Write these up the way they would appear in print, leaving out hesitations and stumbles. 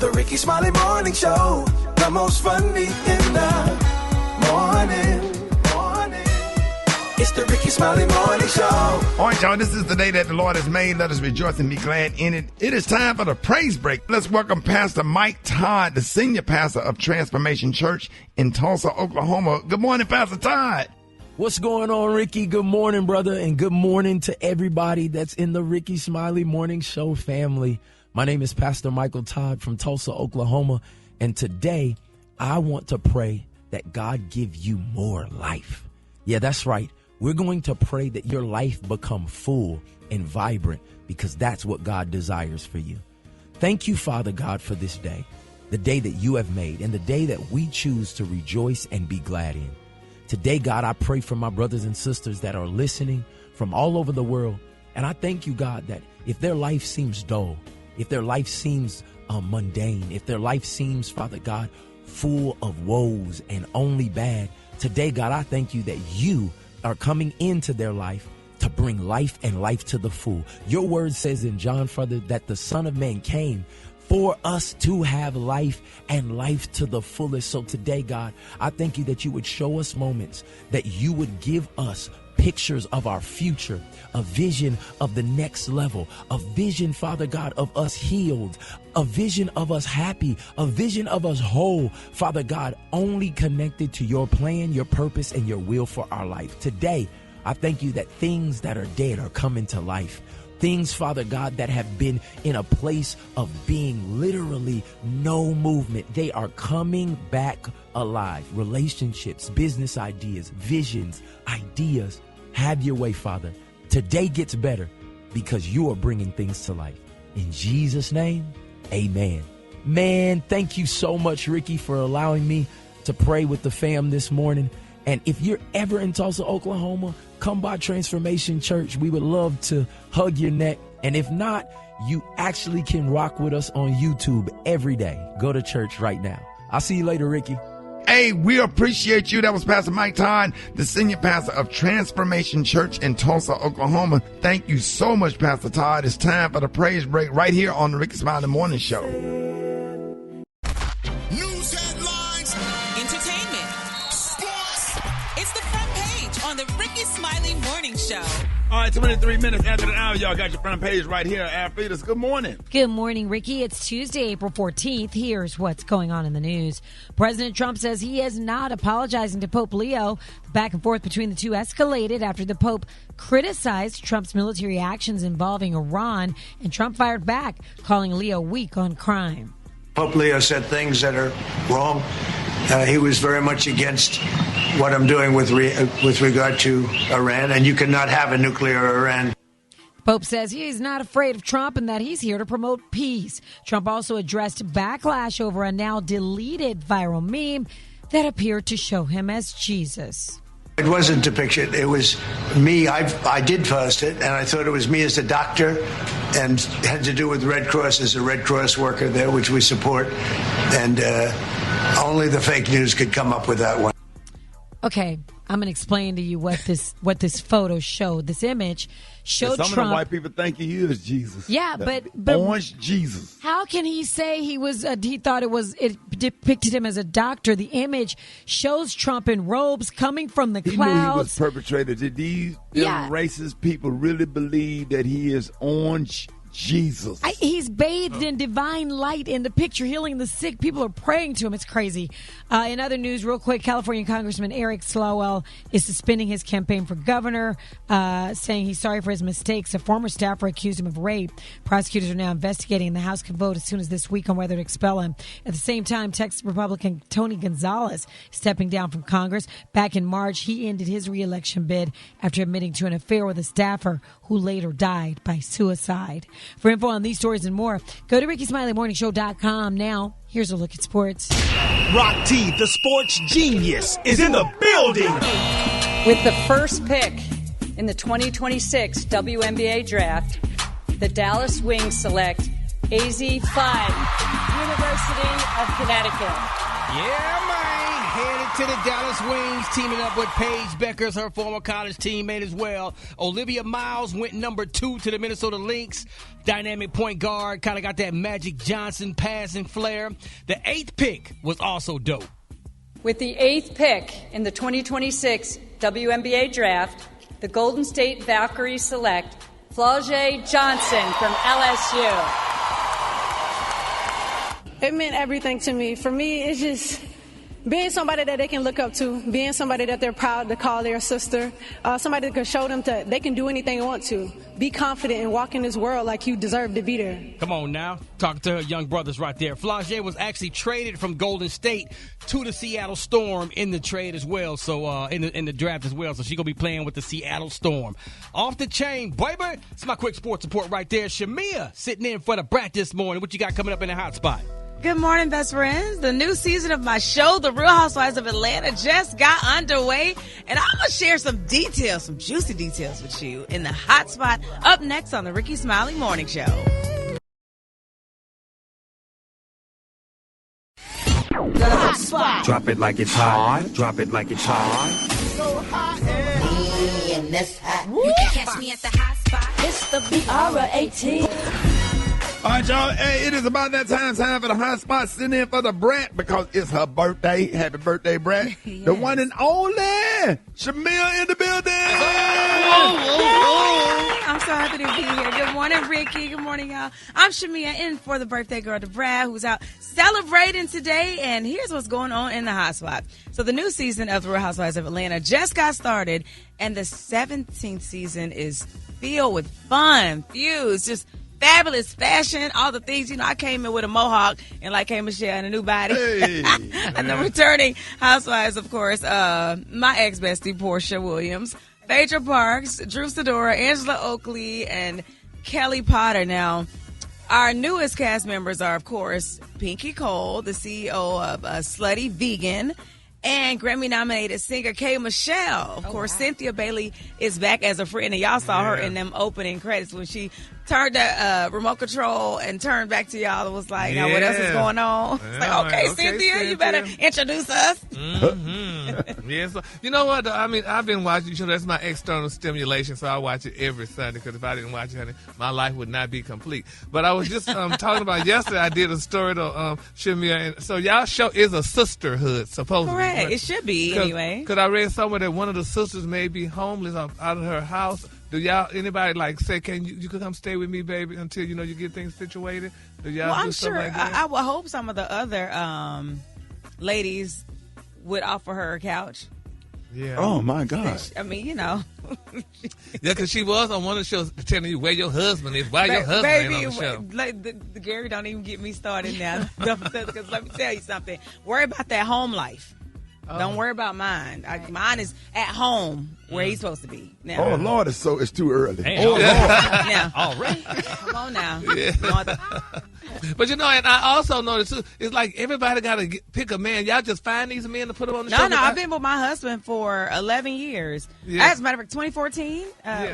The Rickey Smiley Morning Show, the most funny in the morning. It's the Rickey Smiley Morning Show. All right, y'all, this is the day that the Lord has made. Let us rejoice and be glad in it. It is time for the praise break. Let's welcome Pastor Mike Todd, the senior pastor of Transformation Church in Tulsa, Oklahoma. Good morning, Pastor Todd. What's going on, Ricky? Good morning, brother, and good morning to everybody that's in the Rickey Smiley Morning Show family. My name is Pastor Michael Todd from Tulsa, Oklahoma, and today I want to pray that God give you more life. Yeah, that's right. We're going to pray that your life become full and vibrant because that's what God desires for you. Thank you, Father God, for this day, the day that you have made and the day that we choose to rejoice and be glad in. Today, God, I pray for my brothers and sisters that are listening from all over the world. And I thank you, God, that if their life seems dull, if their life seems mundane, if their life seems, Father God, full of woes and only bad, today, God, I thank you that you are coming into their life to bring life and life to the full. Your word says in John, Father, that the Son of Man came for us to have life and life to the fullest. So today, God, I thank you that you would show us moments, that you would give us pictures of our future, a vision of the next level, a vision, Father God, of us healed, a vision of us happy, a vision of us whole, Father God, only connected to your plan, your purpose, and your will for our life. Today, I thank you that things that are dead are coming to life. Things, Father God, that have been in a place of being literally no movement, they are coming back alive. Relationships, business ideas, visions, ideas. Have your way, Father. Today gets better because you are bringing things to life. In Jesus' name, amen. Man, thank you so much, Ricky, for allowing me to pray with the fam this morning. And if you're ever in Tulsa, Oklahoma, come by Transformation Church. We would love to hug your neck. And if not, you actually can rock with us on YouTube every day. Go to church right now. I'll see you later, Ricky. Hey, we appreciate you. That was Pastor Mike Todd, the senior pastor of Transformation Church in Tulsa, Oklahoma. Thank you so much, Pastor Todd. It's time for the praise break right here on the Rickey Smiley Morning Show. News headlines, entertainment, sports. It's the front page on the Rickey Smiley Morning Show. All right, 23 minutes after the hour, y'all got your front page right here. Alphetus, good morning. Good morning, Ricky. It's Tuesday, April 14th. Here's what's going on in the news. President Trump says he is not apologizing to Pope Leo. Back and forth between the two escalated after the Pope criticized Trump's military actions involving Iran, and Trump fired back, calling Leo weak on crime. Pope Leo said things that are wrong. He was very much against what I'm doing with regard to Iran, and you cannot have a nuclear Iran. Pope says he's not afraid of Trump and that he's here to promote peace. Trump also addressed backlash over a now deleted viral meme that appeared to show him as Jesus. It wasn't depicted. It was me. I did post it, and I thought it was me as a doctor, and had to do with Red Cross as a Red Cross worker there, which we support. And only the fake news could come up with that one. Okay, I'm going to explain to you what this photo showed. This image showed Some Trump. of the white people think he is Jesus. Yeah, but orange Jesus. How can he say he was? He thought it depicted him as a doctor. The image shows Trump in robes coming from the clouds. He knew he was perpetrator. Did these racist people really believe that he is orange Jesus? He's bathed in divine light in the picture, healing the sick. People are praying to him. It's crazy. In other news, real quick, California Congressman Eric Swalwell is suspending his campaign for governor, saying he's sorry for his mistakes. A former staffer accused him of rape. Prosecutors are now investigating, and the House can vote as soon as this week on whether to expel him. At the same time, Texas Republican Tony Gonzalez stepping down from Congress. Back in March, he ended his reelection bid after admitting to an affair with a staffer who later died by suicide. For info on these stories and more, go to RickeySmileyMorningShow.com. Now, here's a look at sports. Rock T, the sports genius, is in the building. With the first pick in the 2026 WNBA draft, the Dallas Wings select AZ5, University of Connecticut. Yeah, man. headed to the Dallas Wings, teaming up with Paige Beckers, her former college teammate as well. Olivia Miles went number 2 to the Minnesota Lynx. Dynamic point guard, kind of got that Magic Johnson passing flair. The 8th pick was also dope. With the 8th pick in the 2026 WNBA draft, the Golden State Valkyries select Flau'jae Johnson from LSU. It meant everything to me. For me, it's just being somebody that they can look up to, being somebody that they're proud to call their sister, somebody that can show them that they can do anything they want to. Be confident and walk in this world like you deserve to be there. Come on now. Talking to her young brothers right there. Flau'jae was actually traded from Golden State to the Seattle Storm in the trade as well, so in the draft as well. So she's going to be playing with the Seattle Storm. Off the chain, baby. It's my quick sports report right there. Shamea sitting in for the brat this morning. What you got coming up in the hot spot? Good morning, best friends. The new season of my show, The Real Housewives of Atlanta, just got underway. And I'm going to share some details, some juicy details with you in the hot spot up next on the Rickey Smiley Morning Show. The hot spot. Drop it like it's hot. Drop it like it's hot. So hot and that's hot. You can catch me at the hot spot. It's the BR18. All right, y'all. Hey, it is about that time for the hot spot. Sitting in for the brat because it's her birthday. Happy birthday, brat. Yes. The one and only Shamea in the building. I'm so happy to be here. Good morning, Ricky. Good morning, y'all. I'm Shamea in for the birthday girl, the brat, who's out celebrating today. And here's what's going on in the hot spot. So the new season of The Real Housewives of Atlanta just got started, and the 17th season is filled with fun, feuds, just fabulous fashion, all the things. You know, I came in with a mohawk and like hey Michelle in a new body. Hey. And the returning housewives, of course, my ex-bestie, Portia Williams, Phaedra Parks, Drew Sidora, Angela Oakley, and Kelly Potter. Now, our newest cast members are, of course, Pinky Cole, the CEO of Slutty Vegan, and Grammy-nominated singer K. Michelle. Of course, wow. Cynthia Bailey is back as a friend, and y'all saw her in them opening credits when she turned that remote control and turned back to y'all and was like, now what else is going on? It's like, okay, Cynthia, you better introduce us. Mm-hmm. Yes. You know what? I mean, I've been watching the show. That's my external stimulation, so I watch it every Sunday because if I didn't watch it, honey, my life would not be complete. But I was just talking about yesterday, I did a story to Shamea. And so y'all show is a sisterhood, supposedly. Correct. Right? It should be, anyway. Because I read somewhere that one of the sisters may be homeless out of her house. Do y'all, anybody like say, can you could come stay with me, baby, until, you know, you get things situated? Do y'all well, do I'm sure. Like that? I would hope some of the other ladies would offer her a couch. Yeah. Oh, my God. I mean, you know. Yeah, because she was on one of the shows telling you where your husband is. Why your husband ain't on the show? Like, the Gary don't even get me started now. Because let me tell you something. Worry about that home life. Oh. Don't worry about mine. Mine is at home where he's supposed to be. Now. Oh, Lord, it's too early. Hey, oh, Lord. Now. Already? Come on now. Yeah. But, you know, and I also noticed, too, it's like everybody got to pick a man. Y'all just find these men to put them on the show? No, I've been with my husband for 11 years. Yeah. As a matter of fact, 2014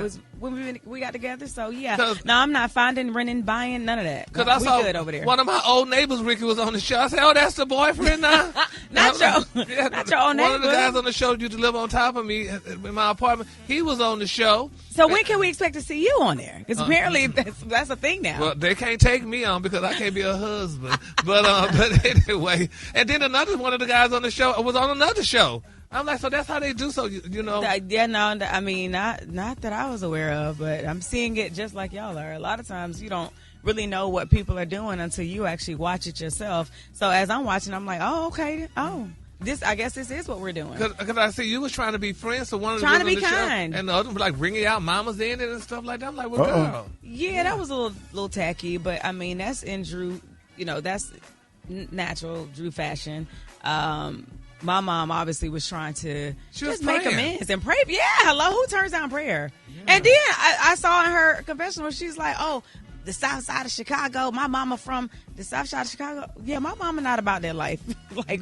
was when we got together. So, yeah. No, I'm not finding, renting, buying, none of that. Because I saw good over there. One of my old neighbors, Ricky, was on the show. I said, oh, that's the boyfriend now? Not your old neighbor. One of the guys on the show used to live on top of me in my apartment. He was on the show. So when can we expect to see you on there? Because apparently that's a thing now. Well, they can't take me on because I can't be a husband. But anyway, and then another one of the guys on the show was on another show. I'm like, so that's how they do. So you know, yeah, no, I mean, not that I was aware of, but I'm seeing it just like y'all are. A lot of times you don't really know what people are doing until you actually watch it yourself. So as I'm watching, I'm like, oh, okay, I guess this is what we're doing. Because I see you was trying to be friends, so one of the trying to be the kind, show, and the other was like bringing out mamas in it and stuff like that. I'm like, well, girl. Yeah, that was a little tacky, but I mean that's in Drew. You know, that's natural Drew fashion. My mom obviously was trying to just make amends and pray. Yeah, hello, who turns down prayer? Yeah. And then I saw in her confessional, she's like, oh, the south side of Chicago. My mama from the south side of Chicago. Yeah, my mama not about that life.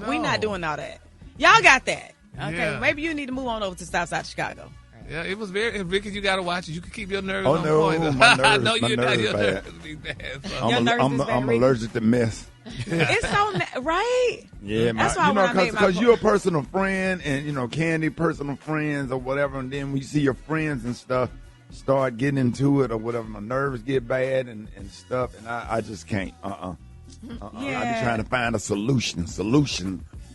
We not doing all that. Y'all got that. Okay, maybe you need to move on over to the south side of Chicago. Yeah, it was very. And Ricky, you got to watch it. You can keep your nerves on point. My nerves, I know your nerves bad. be bad. So. I'm allergic to mess. It's so right. Yeah, that's why when I made my because you're a personal friend, and Candy personal friends or whatever, and then when you see your friends and stuff start getting into it or whatever, my nerves get bad and stuff, and I just can't. I be trying to find a solution.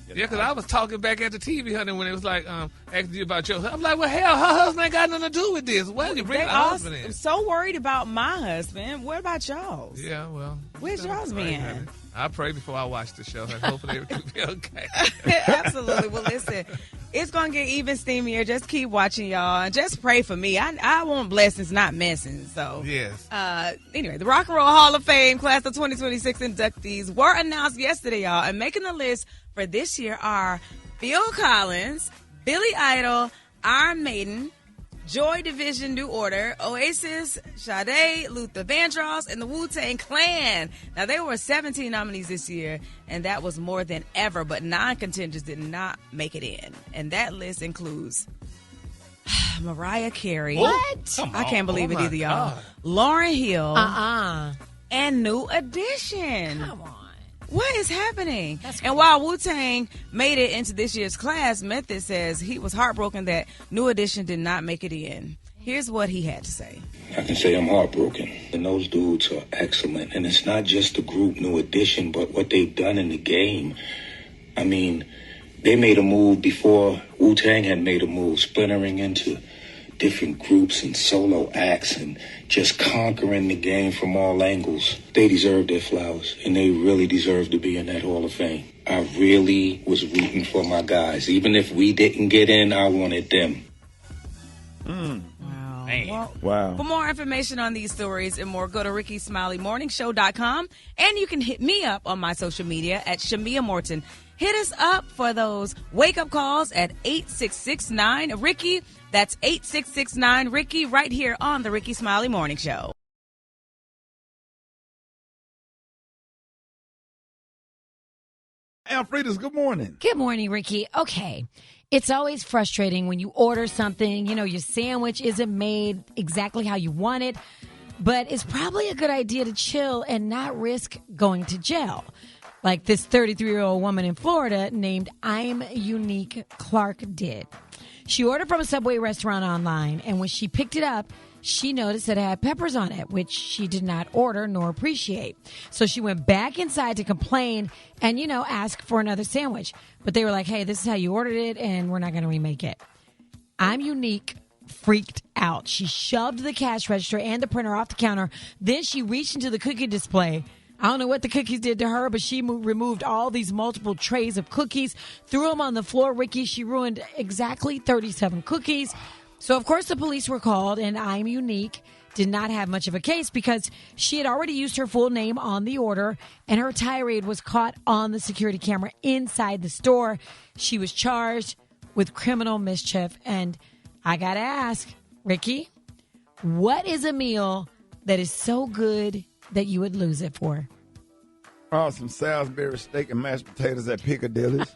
Yeah, because I was talking back at the TV, honey, when it was like asking you about your husband. I'm like, well, hell, her husband ain't got nothing to do with this. Why did you bring her husband in? I'm so worried about my husband. What about y'all? Yeah, well. Where's your husband? Honey. I pray before I watch the show, and hopefully it will be okay. Absolutely. Well, listen, it's going to get even steamier. Just keep watching, y'all, and just pray for me. I want blessings, not messings. So, yes. Anyway, the Rock and Roll Hall of Fame class of 2026 inductees were announced yesterday, y'all, and making the list for this year are Phil Collins, Billy Idol, Iron Maiden, Joy Division, New Order, Oasis, Sade, Luther Vandross, and the Wu-Tang Clan. Now, there were 17 nominees this year, and that was more than ever, but 9 contenders did not make it in. And that list includes Mariah Carey. What? I can't believe it either, y'all. Lauryn Hill. And New Edition. Come on. What is happening? And while Wu-Tang made it into this year's class, Method says he was heartbroken that New Edition did not make it in. Here's what he had to say. I can say I'm heartbroken. And those dudes are excellent. And it's not just the group New Edition, but what they've done in the game. I mean, they made a move before Wu-Tang had made a move, splintering into different groups and solo acts and just conquering the game from all angles. They deserve their flowers, and they really deserve to be in that Hall of Fame. I really was rooting for my guys. Even if we didn't get in, I wanted them. Wow. Man. Wow. For more information on these stories and more, go to RickySmileyMorningShow.com, and you can hit me up on my social media at Shamea Morton. Hit us up for those wake-up calls at 8669-RICKY. That's 8669-RICKY right here on the Rickey Smiley Morning Show. Alfreda's, good morning. Good morning, Ricky. Okay. It's always frustrating when you order something, your sandwich isn't made exactly how you want it, but it's probably a good idea to chill and not risk going to jail. Like this 33-year-old woman in Florida named I'm Unique Clark did. She ordered from a Subway restaurant online, and when she picked it up, she noticed that it had peppers on it, which she did not order nor appreciate. So she went back inside to complain and, ask for another sandwich. But they were like, hey, this is how you ordered it, and we're not going to remake it. I'm Unique freaked out. She shoved the cash register and the printer off the counter. Then she reached into the cookie display. I don't know what the cookies did to her, but she removed all these multiple trays of cookies, threw them on the floor. Ricky, she ruined exactly 37 cookies. So, of course, the police were called, and I'm Unique did not have much of a case because she had already used her full name on the order, and her tirade was caught on the security camera inside the store. She was charged with criminal mischief, and I got to ask, Ricky, what is a meal that is so good that you would lose it for? Oh, some Salisbury steak and mashed potatoes at Piccadilly's.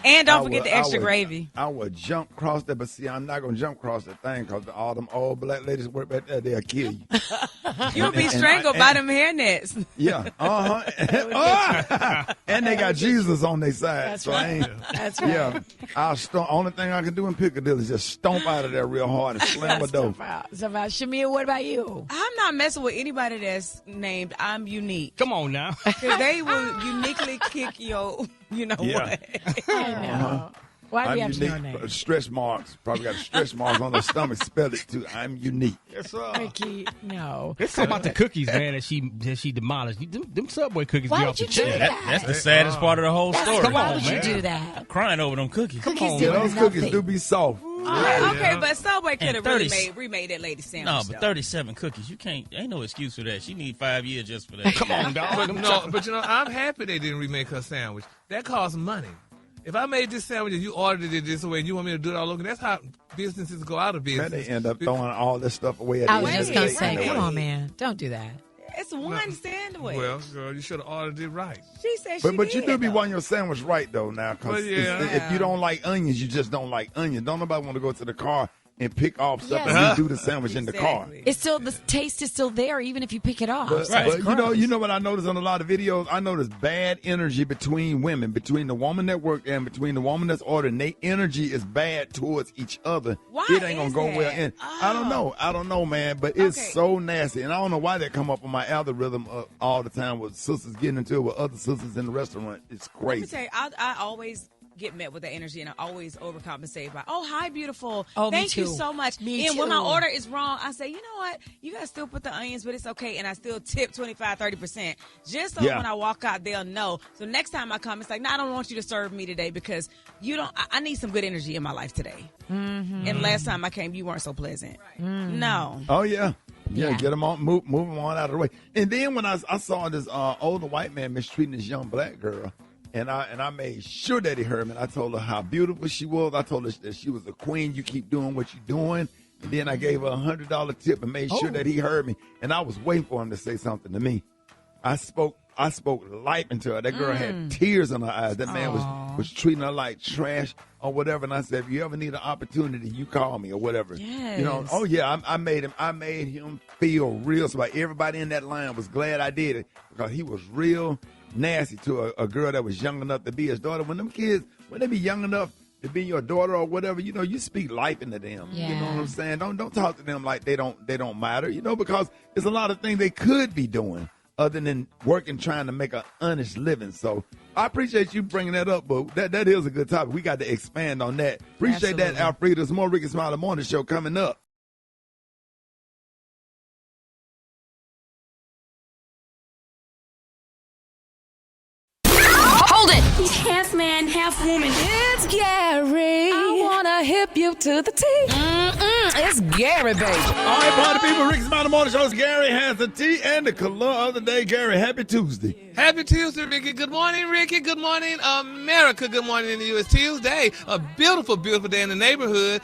And don't forget the extra gravy. I would jump across that, but see, I'm not going to jump across that thing because all them old black ladies work back there, they'll kill you. You'll be strangled by them hairnets. Yeah. And they got Jesus on their side. That's so right. That's right. Yeah. Only thing I can do in Piccadilly is just stomp out of there real hard and slam a door. So about Shamea, what about you? I'm not messing with anybody that's named I'm Unique. Come on now. Because they will uniquely kick your, what. I know. Why do you have unique, to know name? Stretch marks. Probably got stretch marks on their stomach. Spell it too. I'm Unique. Yes, Ricky, no. Let's talk about the cookies, man, that she demolished. Them Subway cookies Why be would off you the do chain. that? That's the saddest part of the whole story. Come Why on, would man. you do that? Crying over them cookies. Cookies Yeah, do those nothing. cookies do be soft. Okay, but Subway could have And really 30 remade that lady sandwich. No, but though. 37 cookies. You can't. Ain't no excuse for that. She need 5 years just for that. Come on, dog. But I'm happy they didn't remake her sandwich. That costs money. If I made this sandwich and you ordered it this way and you want me to do it all over, that's how businesses go out of business. Then they end up throwing all this stuff away at I the was end just of going the to day say, anyway. come on, man. Don't do that. It's one sandwich. Well, girl, you should have ordered it right. She said she But you did, do be though. wanting your sandwich right, though, now. Because Well, yeah. if you don't like onions, you just don't like onions. Don't nobody want to go to the car and pick off stuff Yes. and redo the sandwich in the car. It's still, the taste is still there even if you pick it off. But, but you know what I noticed on a lot of videos? I noticed bad energy between women, between the woman that work and between the woman that's ordering. Their energy is bad towards each other. Why it ain't gonna is go that? well. And I don't know, man. But it's so nasty, and I don't know why that come up on my algorithm all the time with sisters getting into it with other sisters in the restaurant. It's crazy. Let me tell you, I always get met with that energy, and I always overcompensate by, oh, hi, beautiful. Oh, me Thank you too. so much. Me and when my too. order is wrong, I say, you know what? You guys still put the onions, but it's okay. And I still tip 25, 30%. Just so when I walk out, they'll know. So next time I come, it's like, no, I don't want you to serve me today because you don't. I need some good energy in my life today. Mm-hmm. And last time I came, you weren't so pleasant. No. Oh, yeah. Yeah, get them on, move them on out of the way. And then when I saw this older white man mistreating this young black girl, and I made sure that he heard me. And I told her how beautiful she was. I told her that she was a queen. You keep doing what you're doing. And then I gave her a $100 tip and made sure that he heard me. And I was waiting for him to say something to me. I spoke life into her. That girl had tears in her eyes. That man was treating her like trash or whatever. And I said, if you ever need an opportunity, you call me or whatever. Yes. You know, I made him feel real. So everybody in that line was glad I did it because he was real nasty to a girl that was young enough to be his daughter. When them kids, when they be young enough to be your daughter or whatever, you know, you speak life into them. Yeah. You know what I'm saying? Don't talk to them like they don't matter, you know, because there's a lot of things they could be doing other than working, trying to make an honest living. So I appreciate you bringing that up, but that is a good topic. We got to expand on that. Appreciate that, Alfreda. There's more Rickey Smiley Morning Show coming up. Hold it! He's half man, half woman. It's Gary. I wanna hip you to the T. It's Gary, baby. All right, party people, Rickey Smiley Morning Show's Gary has the tea and the color of the day. Gary, happy Tuesday. Happy Tuesday, Ricky. Good morning, Ricky. Good morning, America. Good morning in the U.S. Tuesday. A beautiful, beautiful day in the neighborhood.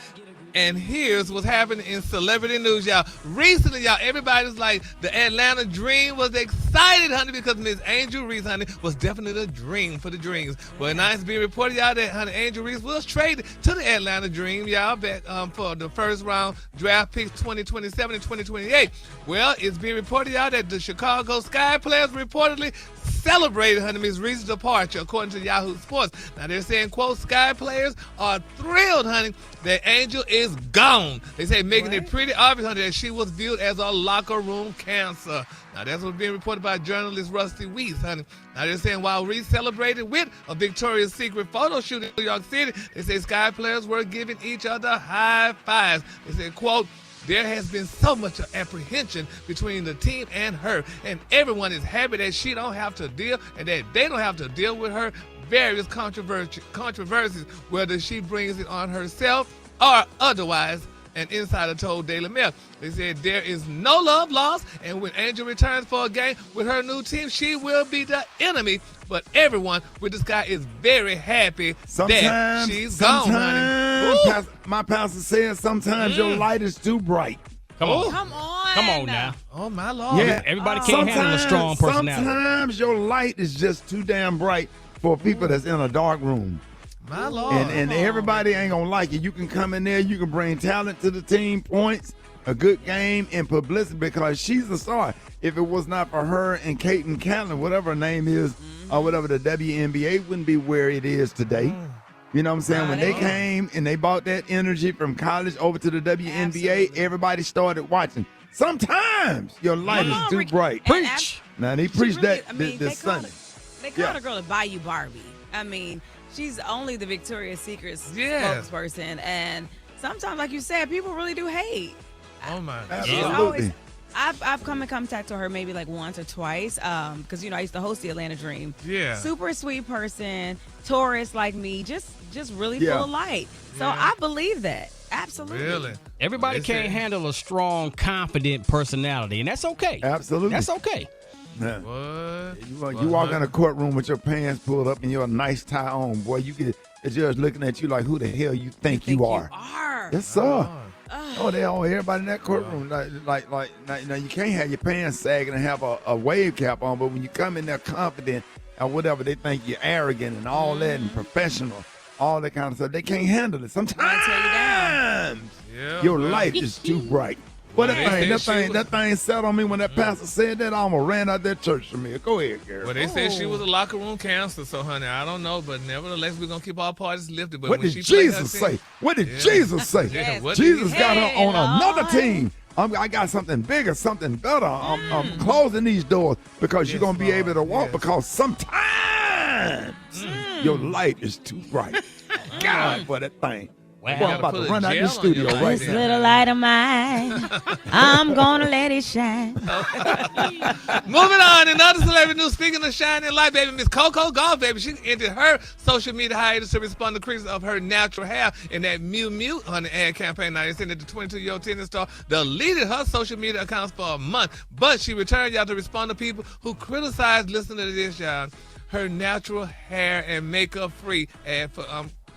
And here's what's happening in celebrity news, y'all. Recently, y'all, everybody's like, the Atlanta Dream was excited, honey, because Miss Angel Reese, honey, was definitely a dream for the Dreams. Well, now it's being reported, y'all, that, honey, Angel Reese was traded to the Atlanta Dream, y'all, back for the first round draft picks 2027 and 2028. Well, it's being reported, y'all, that the Chicago Sky players reportedly celebrated, honey, Miss Reese's departure, according to Yahoo Sports. Now, they're saying, quote, Sky players are thrilled, honey, that Angel is gone. They say making it pretty obvious, honey, that she was viewed as a locker room cancer. Now, that's what's being reported by journalist Rusty Weiss, honey. Now, they're saying while Reese celebrated with a Victoria's Secret photo shoot in New York City, they say Sky players were giving each other high fives. They said, quote, there has been so much apprehension between the team and her, and everyone is happy that she don't have to deal and that they don't have to deal with her various controversies, whether she brings it on herself or otherwise, an insider told Daily Mail. They said there is no love lost, and when Angel returns for a game with her new team, she will be the enemy. But everyone with the Sky is very happy that she's gone, honey. My pastor says sometimes your light is too bright. Come on. Come on. Come on now. Oh, my Lord. Yeah. Everybody can't handle a strong personality. Sometimes your light is just too damn bright for people that's in a dark room. My Lord. And everybody ain't going to like it. You can come in there, you can bring talent to the team, points, a good game, and publicity because she's a star. If it was not for her and Kate and Callan, whatever her name is, or whatever, the WNBA wouldn't be where it is today. You know what I'm saying? When they came and they brought that energy from college over to the WNBA, everybody started watching. Sometimes your light is too bright. Preach. Now, they preached that this Sunday. They called a girl a Bayou Barbie. I mean, she's only the Victoria's Secret spokesperson. And sometimes, like you said, people really do hate. Oh, my God. Absolutely. I've come in contact with her maybe like once or twice because, you know, I used to host the Atlanta Dream. Yeah. Super sweet person, Taurus like me, just really full of light. So I believe that. Absolutely. Really? Everybody can't handle a strong, confident personality, and that's okay. Absolutely. That's okay. Yeah. What? You walk in a courtroom with your pants pulled up and your nice tie on, boy, you get the judge looking at you like, who the hell you think you are? Yes, sir. Oh, everybody in that courtroom, like, now you can't have your pants sagging and have a wave cap on, but when you come in there confident or whatever, they think you're arrogant and all that and professional, all that kind of stuff. They can't handle it sometimes. Yeah, Your light is too bright. Well, that thing sat on me when that pastor said that. I almost ran out that church from me. Go ahead, Gary. Well, they said she was a locker room counselor, so, honey, I don't know, but nevertheless, we're going to keep our parties lifted. But what did Jesus say? What did Jesus say? Jesus got her on another team. I got something bigger, something better. I'm closing these doors because you're going to be able to walk because sometimes your light is too bright. God, for that thing. Wow. Boy, I'm about to run out the studio right This now. little light of mine, I'm gonna let it shine. Moving on, another celebrity news. Speaking of shining light, baby, Miss Coco Gauff, baby, she ended her social media hiatus to respond to criticism of her natural hair in that Mew Mew on the ad campaign. Now, they said that the 22-year-old tennis star deleted her social media accounts for a month, but she returned, y'all, to respond to people who criticized, listen to this, y'all, her natural hair and makeup free ad for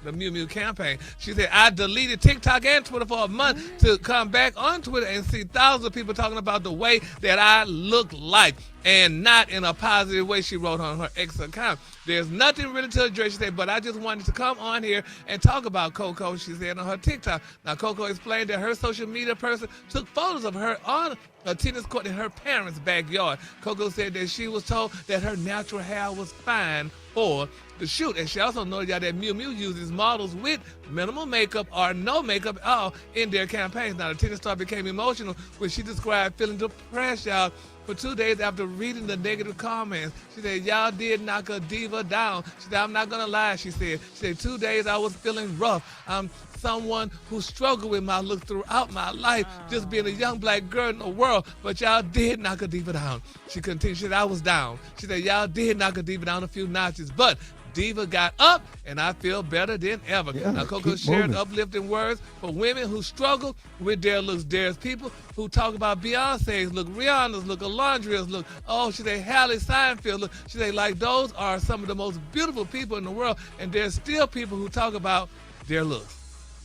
the Mew Mew campaign. She said, I deleted TikTok and Twitter for a month to come back on Twitter and see thousands of people talking about the way that I look like and not in a positive way, she wrote on her X account. There's nothing really to address, she said, but I just wanted to come on here and talk about Coco, she said on her TikTok. Now, Coco explained that her social media person took photos of her on a tennis court in her parents' backyard. Coco said that she was told that her natural hair was fine for the shoot. And she also noted y'all that Mew Mew uses models with minimal makeup or no makeup at all in their campaigns. Now, the tennis star became emotional when she described feeling depressed, y'all, for 2 days after reading the negative comments. She said, y'all did knock a diva down. She said, I'm not going to lie, she said. She said, 2 days I was feeling rough. I'm someone who struggled with my look throughout my life, just being a young black girl in the world, but y'all did knock a diva down. She continued, she said, I was down. She said, y'all did knock a diva down a few notches, but Diva got up, and I feel better than ever. Yeah, now, Coco shared uplifting words for women who struggle with their looks. There's people who talk about Beyonce's look, Rihanna's look, Alondria's look. Oh, she said Halle Steinfeld look. She said, like, those are some of the most beautiful people in the world, and there's still people who talk about their looks.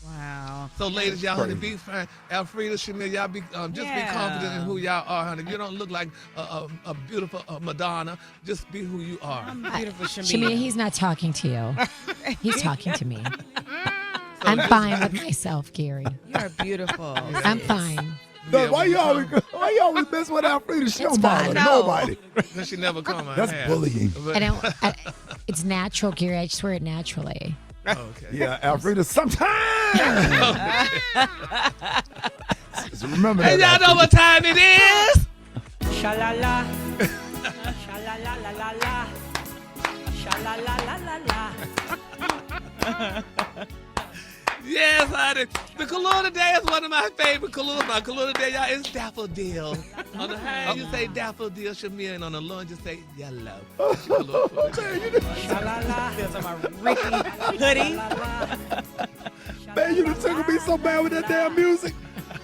Wow. So, ladies, y'all, honey, be fine. Alfreda, Shamea, y'all be just be confident in who y'all are, honey. You don't look like a beautiful Madonna. Just be who you are. I'm beautiful, Shamea, he's not talking to you. He's talking to me. I'm fine with myself, Gary. You are beautiful. I'm fine. Why you always mess with Alfreda? She don't bother nobody. Because she never come on. That's bullying. It's natural, Gary. I just wear it naturally. Okay. Yeah, Alfreda, sometimes. Remember hey, that. y'all know what time it is? Sha-la-la. Sha-la-la-la-la-la. Sha-la-la-la-la-la. Yes, honey. The color today is one of my favorite colors. My color today, y'all, is daffodil. On the high, you say daffodil, Shamea, and on the low, you say yellow. Sha-la-la. Feels like my Rickey hoodie. Man, you done took me so bad with that damn music.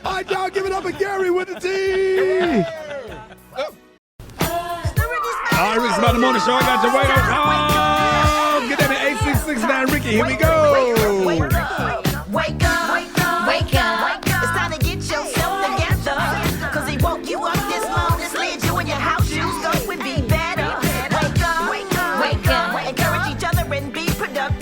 All right, y'all, give it up for Gary with the T. All right, Rickey Smiley Morning Show. I got your weight on. Oh, get that in 8669, Rickey. Here we go. Wake up, wake up, wake up. It's time to get yourself together. Cause he woke you up this morning, slid you in your house shoes, so it would be better. Wake up, wake up, wake up. Encourage each other and be productive.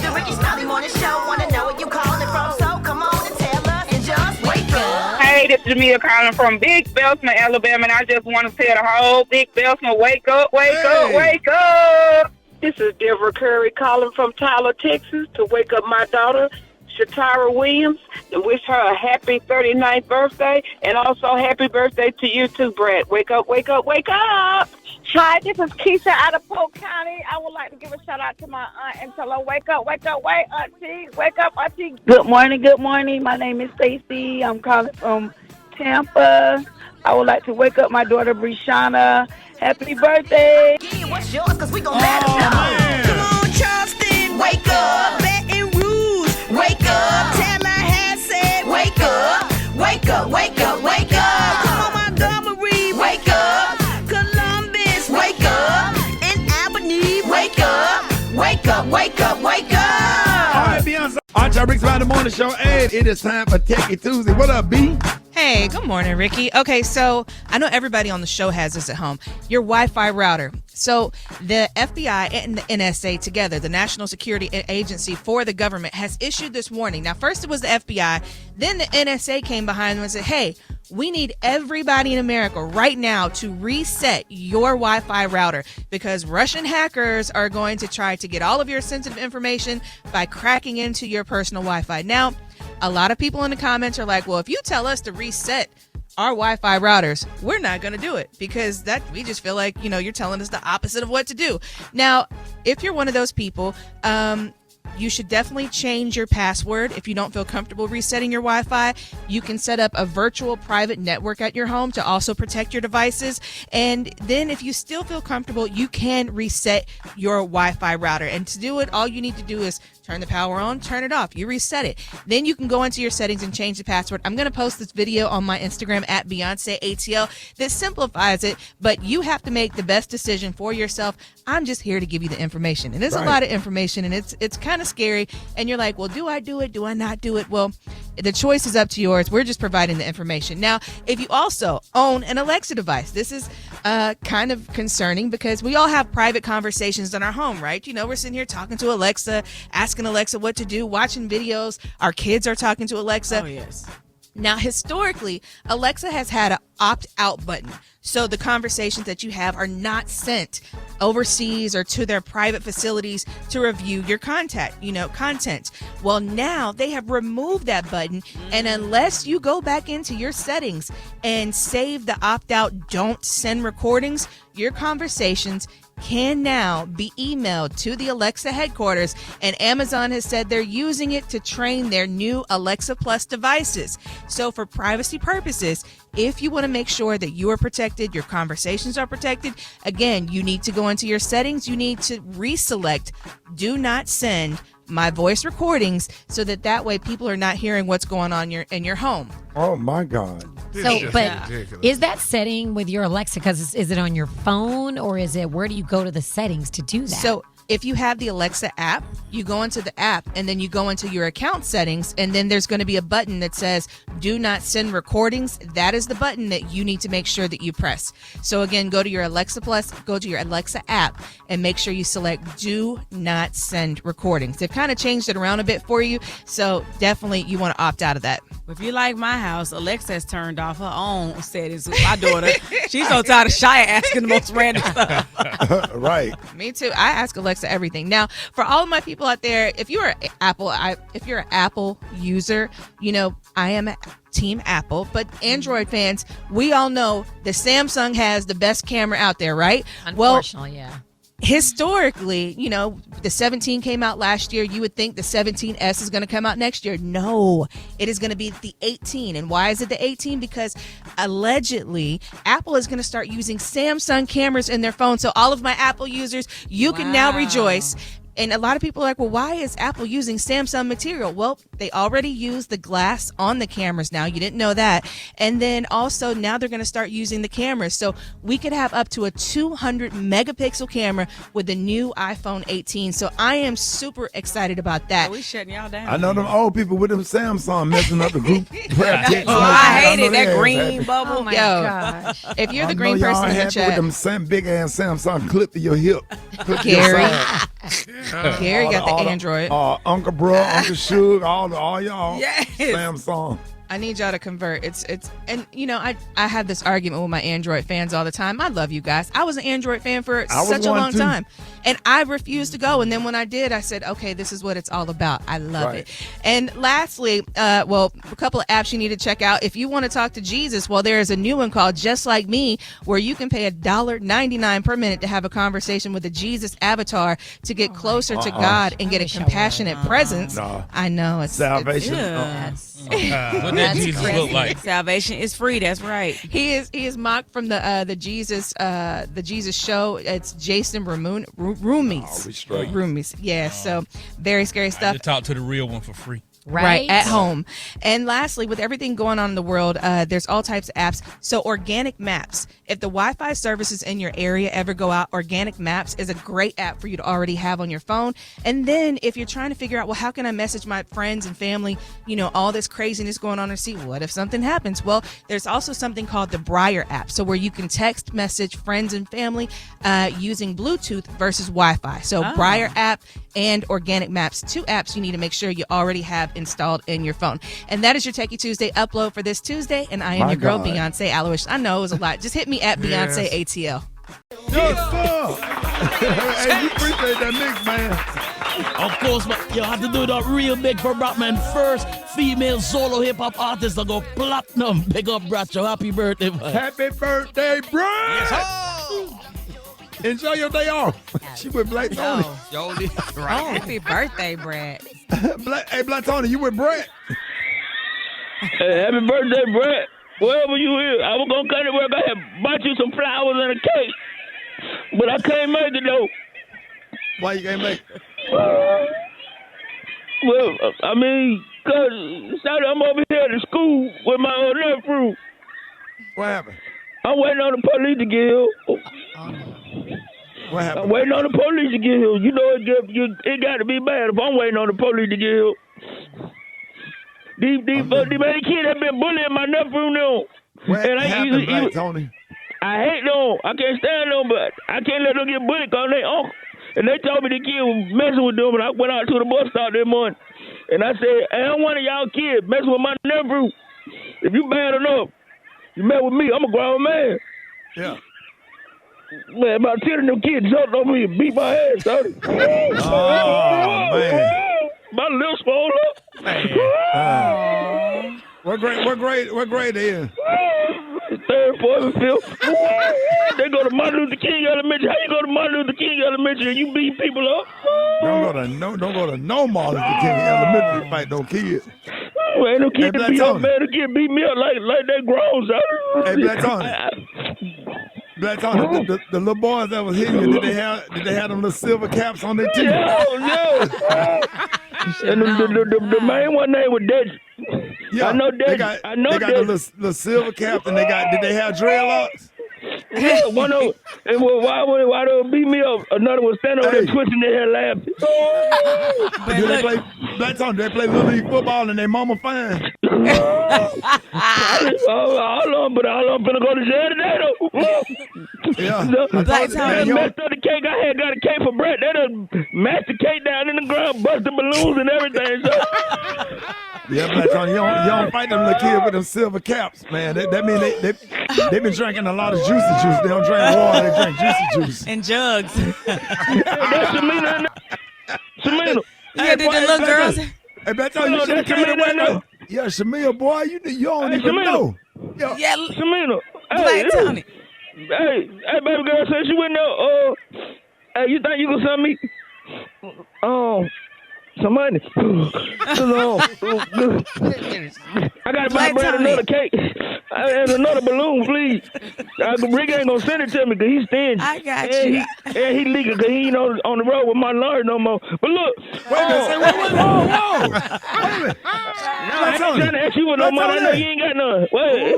The Rickey Smiley Morning Show, wanna know where you calling from, so come on and tell us and just wake up. Hey, this is Shamea calling from Big Belsman, Alabama, and I just want to tell the whole Big Belsman, wake up, wake up, wake up. This is Deborah Curry calling from Tyler, Texas, to wake up my daughter, Shatara Williams, and wish her a happy 39th birthday, and also happy birthday to you too, Brad. Wake up, wake up, wake up! Hi, this is Keisha out of Polk County. I would like to give a shout out to my aunt and tell her, wake up, wake up, wake auntie, wake up, auntie. Good morning, good morning. My name is Stacy. I'm calling from Tampa. I would like to wake up my daughter, Brishana. Happy birthday. Yeah, what's yours? Cause we gon' let them know. Man. Come on, Charleston, wake up. Baton Rouge, wake up. Tallahassee, wake up. Wake up, wake up, wake up. Come on, Montgomery, wake up. Columbus, wake up. And Albany, wake up. Wake up, wake up, wake up. All right, Beyonce. All right, y'all, Rickey Smiley Morning Show. And it is time for Techie Tuesday. What up, B? Hey, good morning, Ricky. Okay, so I know everybody on the show has this at home. Your Wi-Fi router. So the FBI and the NSA together, the National Security Agency for the government, has issued this warning. Now, first it was the FBI, then the NSA came behind them and said, hey, we need everybody in America right now to reset your Wi-Fi router because Russian hackers are going to try to get all of your sensitive information by cracking into your personal Wi-Fi. Now, a lot of people in the comments are like, well, if you tell us to reset our Wi-Fi routers, we're not going to do it because that we just feel like, you're telling us the opposite of what to do. Now, if you're one of those people, you should definitely change your password. If you don't feel comfortable resetting your Wi-Fi, you can set up a virtual private network at your home to also protect your devices. And then if you still feel comfortable, you can reset your Wi-Fi router. And to do it, all you need to do is turn the power on, turn it off. You reset it. Then you can go into your settings and change the password. I'm going to post this video on my Instagram at Beyonce ATL that simplifies it, but you have to make the best decision for yourself. I'm just here to give you the information. And there's a lot of information, and it's kind of scary. And you're like, well, do I do it? Do I not do it? Well, the choice is up to yours. We're just providing the information. Now, if you also own an Alexa device, this is kind of concerning because we all have private conversations in our home, right? We're sitting here talking to Alexa, asking Alexa what to do, watching videos. Our kids are talking to Alexa. Oh, yes. Now, historically, Alexa has had an opt-out button. So the conversations that you have are not sent overseas or to their private facilities to review your content. Well, now they have removed that button. And unless you go back into your settings and save the opt-out don't send recordings, your conversations can now be emailed to the Alexa headquarters, and Amazon has said they're using it to train their new Alexa Plus devices. So for privacy purposes, if you want to make sure that you are protected, your conversations are protected, again, you need to go into your settings. You need to reselect do not send my voice recordings so that way people are not hearing what's going on in your home. Oh, my God. But is that setting with your Alexa, because is it on your phone or is it, where do you go to the settings to do that? So if you have the Alexa app, you go into the app and then you go into your account settings, and then there's going to be a button that says do not send recordings. That is the button that you need to make sure that you press. So again, go to your Alexa Plus, go to your Alexa app, and make sure you select do not send recordings. They've kind of changed it around a bit for you, so definitely you want to opt out of that. If you like my house, Alexa has turned off her own settings with my daughter. She's so tired of Shia asking the most random stuff. Right. Me too. I ask Alexa everything. Now, for all of my people out there, if you're an Apple user, I am Team Apple, but Android fans, we all know that Samsung has the best camera out there, right? Unfortunately, yeah. Historically, the 17 came out last year. You would think the 17S is going to come out next year. No, it is going to be the 18. And why is it the 18? Because allegedly, Apple is going to start using Samsung cameras in their phones. So all of my Apple users, you can now rejoice. And a lot of people are like, well, why is Apple using Samsung material? Well, they already use the glass on the cameras now. You didn't know that. And then also now they're going to start using the cameras. So we could have up to a 200 megapixel camera with the new iPhone 18. So I am super excited about that. We shutting y'all down. I know them old people with them Samsung messing up the group prayer text. I hated that green bubble. Oh my gosh. If you're the green person in the chat. With them big ass Samsung clip to your hip. Gary. Gary got the Android. Uncle Bro, Uncle Suge, all y'all. Yes. Samsung. I need y'all to convert. And I have this argument with my Android fans all the time. I love you guys. I was an Android fan for such a long time. And I refused to go. And then when I did, I said, okay, this is what it's all about. I love it. And lastly, a couple of apps you need to check out. If you want to talk to Jesus, there is a new one called Just Like Me, where you can pay $1.99 per minute to have a conversation with a Jesus avatar to get closer to God and get a compassionate presence. No. I know. It's salvation. What does Jesus look like? Salvation is free. That's right. He is mocked from the Jesus show. It's Jason Roomies. Oh, we straight. Roomies. Yeah. So very scary I stuff. just talk to the real one for free. Right, at home. And lastly, with everything going on in the world, there's all types of apps. So Organic Maps, if the Wi-Fi services in your area ever go out, Organic Maps is a great app for you to already have on your phone. And then if you're trying to figure out, well, how can I message my friends and family, you know, all this craziness going on, and see what if something happens? Well, there's also something called the Briar app, so where you can text message friends and family using Bluetooth versus Wi-Fi. So Briar app and Organic Maps, 2 apps you need to make sure you already have installed in your phone. And that is your Techie Tuesday upload for this Tuesday. And I am your girl, Beyonce Alowishus. I know it was a lot. Just hit me at Beyonce ATL. Yes, sir. Hey, you appreciate that mix, man. Of course, but you have to do that real big for Bratman. First female solo hip hop artist to go platinum. Big up, Bracho. Happy birthday, man. Happy birthday, Brad. Yes, enjoy your day off. She with Black Tony. Happy birthday, Brad. Hey, Black Tony, you with Brad? Hey, happy birthday, Brad. Wherever you is, I was going to come to work. I had bought you some flowers and a cake. But I can't make it, though. Why you can't make it? Well, I mean, because I'm over here at the school with my old nephew. What happened? I'm waiting on the police to get here. What happened? I'm waiting on the police to get here. You know, it got to be bad if I'm waiting on the police to get here. These man kids have been bullying my nephew now. What happened, Black Tony? I hate them. I can't stand them, but I can't let them get bullied because they uncle. And they told me the kid was messing with them, and I went out to the bus stop that morning. And I said, hey, I don't want y'all kids messing with my nephew. If you bad enough, you mess with me, I'm a grown man. Yeah. Man, about 10 of them kids jumped on me and beat my ass, son. Oh, man. My lips swole up. What grade they in? 3rd, 4th, and 5th. They go to Martin Luther King Elementary. How you go to Martin Luther King Elementary and you beat people up? Don't go to no Martin Luther King Elementary to fight no kids. Well, ain't no kid to beat up, man. The kid beat me up like they grown, son. Hey, Black Tony. Black Tony, the little boys that was hitting you, did they have them little silver caps on their teeth? No. And the main one name was Desi. Yeah, I know Desi. They got the little silver caps, and did they have dreadlocks? Yeah, one of them. And why they beat me up? Another one standing over there twisting their hair laughing. Do they play Black Tony? They play Little League football, and their mama fine. All of them finna go to jail today, though. Yeah. Black Tony. Messed up the cake. I had got a cake for Brett. They done mashed the cake down in the ground, busted balloons and everything. So. Yeah, Black Tony, you don't fight them little kids with them silver caps, man. That mean they been drinking a lot of juicy juice. They don't drink water, they drink juicy juice. And jugs. That's Shamea. Shamea. Yeah, did the little girls? Hey, Black Tony, you should have came away. Yeah, Shamea, boy, you don't even know. Yeah, Shamea. Black Tony. Hey, baby girl said she went there. Hey, you think you can send me? Some money. I gotta buy Brad another cake and another balloon, please. Rick ain't gonna send it to me because he's stingy. I got you. And he leaking because he ain't on the road with my lawyer no more. But look, whoa. I ain't trying to ask you for no money. I know you ain't got none. Wait.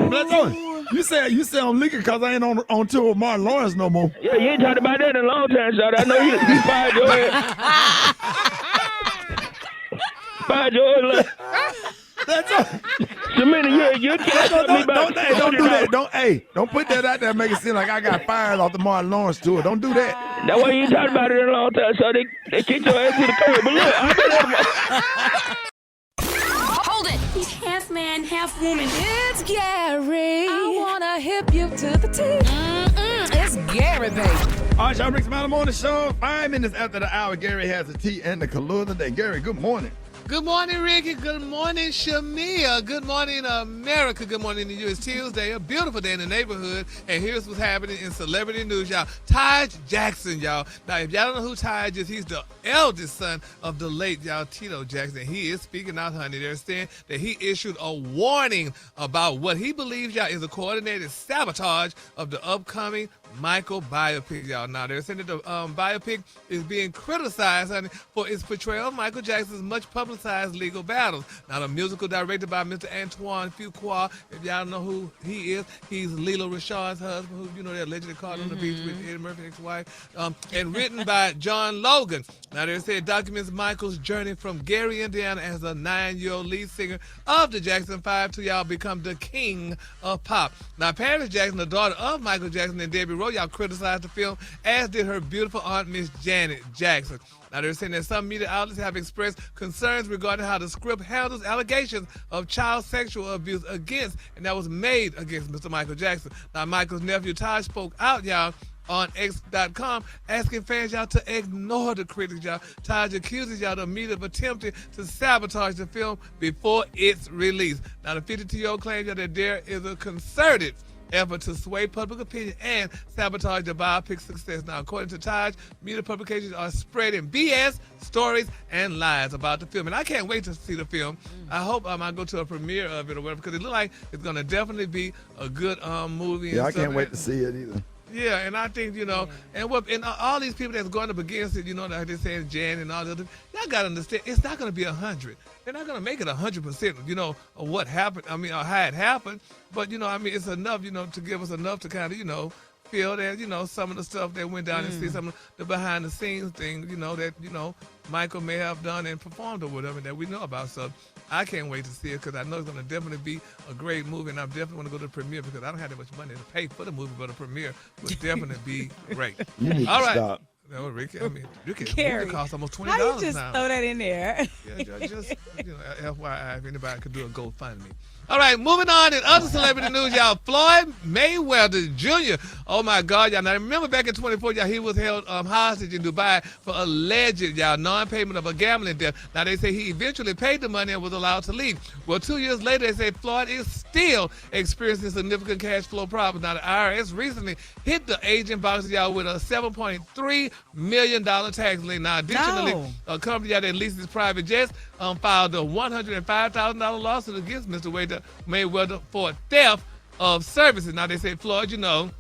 You say I'm leaking because I ain't on tour with Martin Lawrence no more. Yeah, you ain't talked about that in a long time, Shawty. I know you fired your ass. Fired your ass. That's all. Shamea, you can't tell me about don't do that. Don't put that out there and make it seem like I got fired off the Martin Lawrence tour. Don't do that. That's why you ain't talked about it in a long time, so they kicked your ass to the curb. But look, Hold it! He's half man, half woman. It's Gary. I wanna hip you to the teeth. It's Gary, baby. All right, y'all, Rickey Smiley on the show. 5 minutes after the hour, Gary has the tea and the color of the day. Gary, good morning. Good morning, Ricky. Good morning, Shamea. Good morning, America. Good morning to you. It's Tuesday, a beautiful day in the neighborhood. And here's what's happening in celebrity news, y'all. Todd Jackson, y'all. Now, if y'all don't know who Todd is, he's the eldest son of the late, y'all, Tito Jackson. He is speaking out, honey. They're saying that he issued a warning about what he believes, y'all, is a coordinated sabotage of the upcoming Michael biopic, y'all. Now, they're saying that the biopic is being criticized, honey, for its portrayal of Michael Jackson's much publicized legal battles. Now, the musical directed by Mr. Antoine Fuqua, if y'all know who he is, he's Lila Rashad's husband, who, you know, they allegedly caught on the beach with Eddie Murphy's ex-wife, and written by John Logan. Now, they say it documents Michael's journey from Gary, Indiana, as a 9-year-old lead singer of the Jackson 5 to y'all become the king of pop. Now, Paris Jackson, the daughter of Michael Jackson and Debbie Rowe, y'all criticized the film, as did her beautiful aunt, Miss Janet Jackson. Now, they're saying that some media outlets have expressed concerns regarding how the script handles allegations of child sexual abuse against, and that was made against Mr. Michael Jackson. Now, Michael's nephew, Todd, spoke out, y'all, on X.com, asking fans, y'all, to ignore the critics, y'all. Todd accuses y'all of media of attempting to sabotage the film before its release. Now, the 52-year-old claims y'all that there is a concerted effort to sway public opinion and sabotage the biopic's success. Now, according to Todd, media publications are spreading BS, stories, and lies about the film. And I can't wait to see the film. I hope I go to a premiere of it or whatever, because it looks like it's going to definitely be a good movie. Yeah, I can't wait to see it either. Yeah, and I think, you know, and all these people that's going up against it, you know, like they're saying Jan and all the other, y'all got to understand, it's not going to be 100. They're not going to make it 100%, you know, of what happened, or how it happened. But, you know, it's enough, you know, to give us enough to kind of, you know, feel that, you know, some of the stuff that went down and see some of the behind the scenes things, you know, that, you know, Michael may have done and performed or whatever that we know about. So I can't wait to see it, because I know it's going to definitely be a great movie, and I definitely want to go to the premiere, because I don't have that much money to pay for the movie, but the premiere would definitely be great. You need All to right. stop. No, Ricky, Ricky, Carrie, it costs almost $20 how you just now. throw that in there? Yeah, just, you know, FYI, if anybody could do a GoFundMe. All right, moving on in other celebrity news, y'all. Floyd Mayweather Jr. Oh, my God, y'all. Now, remember back in 2024, y'all, he was held hostage in Dubai for alleged, y'all, non-payment of a gambling debt. Now, they say he eventually paid the money and was allowed to leave. Well, 2 years later, they say Floyd is still experiencing significant cash flow problems. Now, the IRS recently hit the aging box, y'all, with a $7.3 million tax lien. Now, additionally, a company that leases private jets filed a $105,000 lawsuit against Mr. Mayweather for theft of services. Now, they say, Floyd, you know,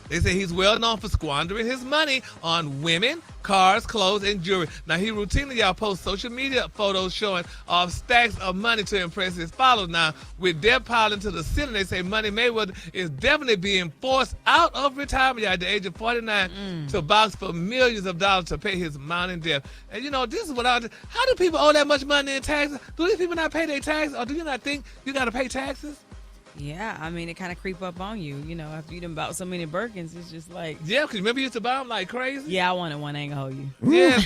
they say he's well known for squandering his money on women, cars, clothes, and jewelry. Now, he routinely, y'all, posts social media photos showing off stacks of money to impress his followers. Now, with debt piling to the ceiling, they say Money Mayweather is definitely being forced out of retirement at the age of 49 to box for millions of dollars to pay his mounting debt. And, you know, this is what how do people owe that much money in taxes? Do these people not pay their taxes, or do you not think you got to pay taxes? Yeah, I mean, it kind of creep up on you, you know, after you done bought so many Birkins. It's just like... Yeah, because remember you used to buy them like crazy? Yeah, I wanted one. I ain't gonna hold you. Yeah,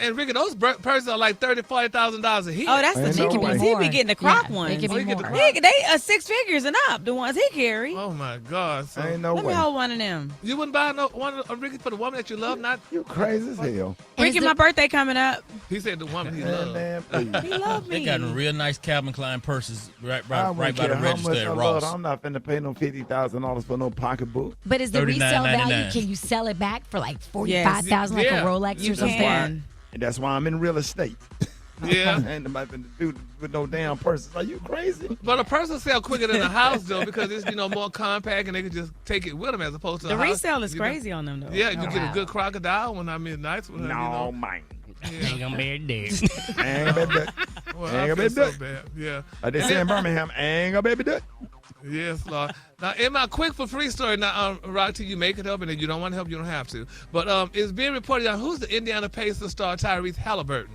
and Ricky, those purses are like $30,000, $40,000 a heat. Oh, that's the cheap ones. He be getting the Croc ones. They can be more. They are 6 figures and up, the ones he carry. Oh, my God. So, Ain't no Let way. me hold one of them. You wouldn't buy one of Ricky for the woman that you love? Not You crazy as hell. Ricky, my birthday coming up. He said the woman he loved. Man, please. He loved me. They got real nice Calvin Klein purses right I by don't the care how register much I at love Ross. it. I'm not finna pay no $50,000 for no pocketbook. But is the resale value, $39.99. can you sell it back for like $45,000 like a Rolex you or something? can. And that's why I'm in real estate. Yeah. Ain't nobody finna do with no damn purses. Are you crazy? But a person sell quicker than a house, though, because it's, you know, more compact and they can just take it with them as opposed to The a house. resale is You know? crazy on them, though. Yeah, you get a good crocodile when I'm in nights with her. No, you know? man. Ain't gonna be dead. Ain't gonna be that. Well, Ain't I gonna be feel so that. bad. Yeah. Like they say in Birmingham, ain't gonna be that. Yes, Lord. Now, in my quick for free story, now, Rocky, you make it up, and if you don't want to help, you don't have to. But it's being reported on who's the Indiana Pacers star Tyrese Halliburton.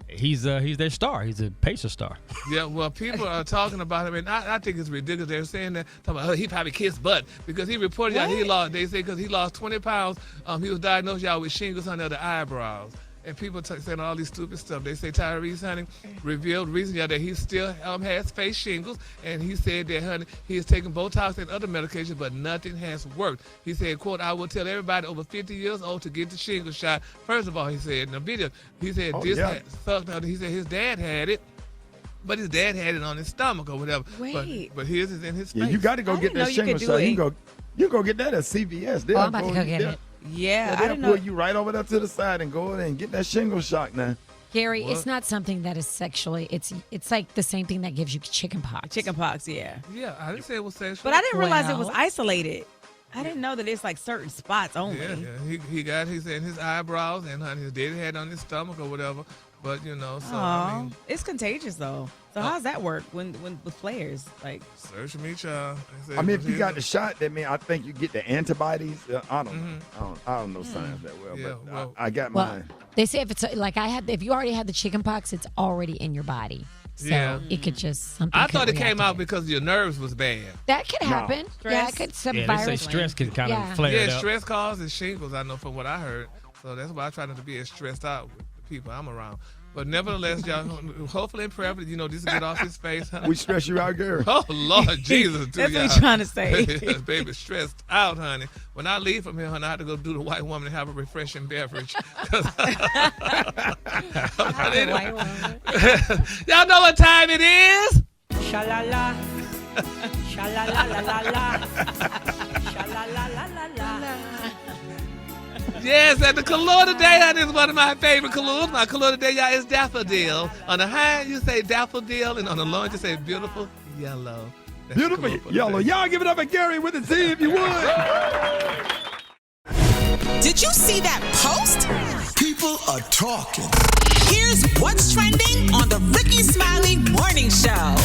He's their star. He's a Pacer star. Yeah, well, people are talking about him, and I think it's ridiculous. They're saying that, talking about, he probably kissed butt, because he reported out he lost, they say, because he lost 20 pounds. He was diagnosed, y'all, with shingles under the eyebrows. And people saying all these stupid stuff. They say Tyrese, honey, revealed recently that he still has face shingles. And he said that, honey, he is taking Botox and other medications, but nothing has worked. He said, quote, I will tell everybody over 50 years old to get the shingle shot. First of all, he said in the video, he said sucked out. He said his dad had it. But his dad had it on his stomach or whatever. Wait. But his is in his face. Yeah, you got to go get that shingle shot. You go get that at CVS. Oh, I'm about to go get it. Yeah, they'll I didn't know. pull you right over there to the side and go in and get that shingle shot now. Gary, it's not something that is sexually. It's like the same thing that gives you chicken pox. Chicken pox, yeah. Yeah, I didn't say it was sexual. But I didn't realize it was isolated. I didn't know that it's like certain spots only. Yeah. He said his eyebrows and honey, his daddy had on his stomach or whatever. But so I mean, it's contagious though. So how's that work when with flares? Like, search me, child. I mean, if you got the shot, that mean I think you get the antibodies. I don't know science that well, but I got mine. They say if it's if you already had the chicken pox, it's already in your body. So it could just something. I thought it came out because your nerves was bad. That could happen. Yeah, it could. Some virus. They say stress can kind of flare it up. Stress causes shingles. I know from what I heard. So that's why I try not to be as stressed out with the people I'm around. But nevertheless, y'all, hopefully and prayerfully, this will get off his face. Honey. We stress you out, Gary. Oh, Lord Jesus. That's what he's trying to say. Baby, stressed out, honey. When I leave from here, honey, I have to go do the white woman and have a refreshing beverage. Y'all know what time it is? Sha-la-la. Sha-la-la-la-la-la. Sha-la-la-la-la-la. Yes, and the color today, honey, is one of my favorite colors. My color today, y'all, is daffodil. On the high, you say daffodil, and on the low, you say beautiful yellow. That's beautiful yellow. Y'all give it up at Gary with a Z if you would. Did you see that post? People are talking. Here's what's trending on the Rickey Smiley Morning Show.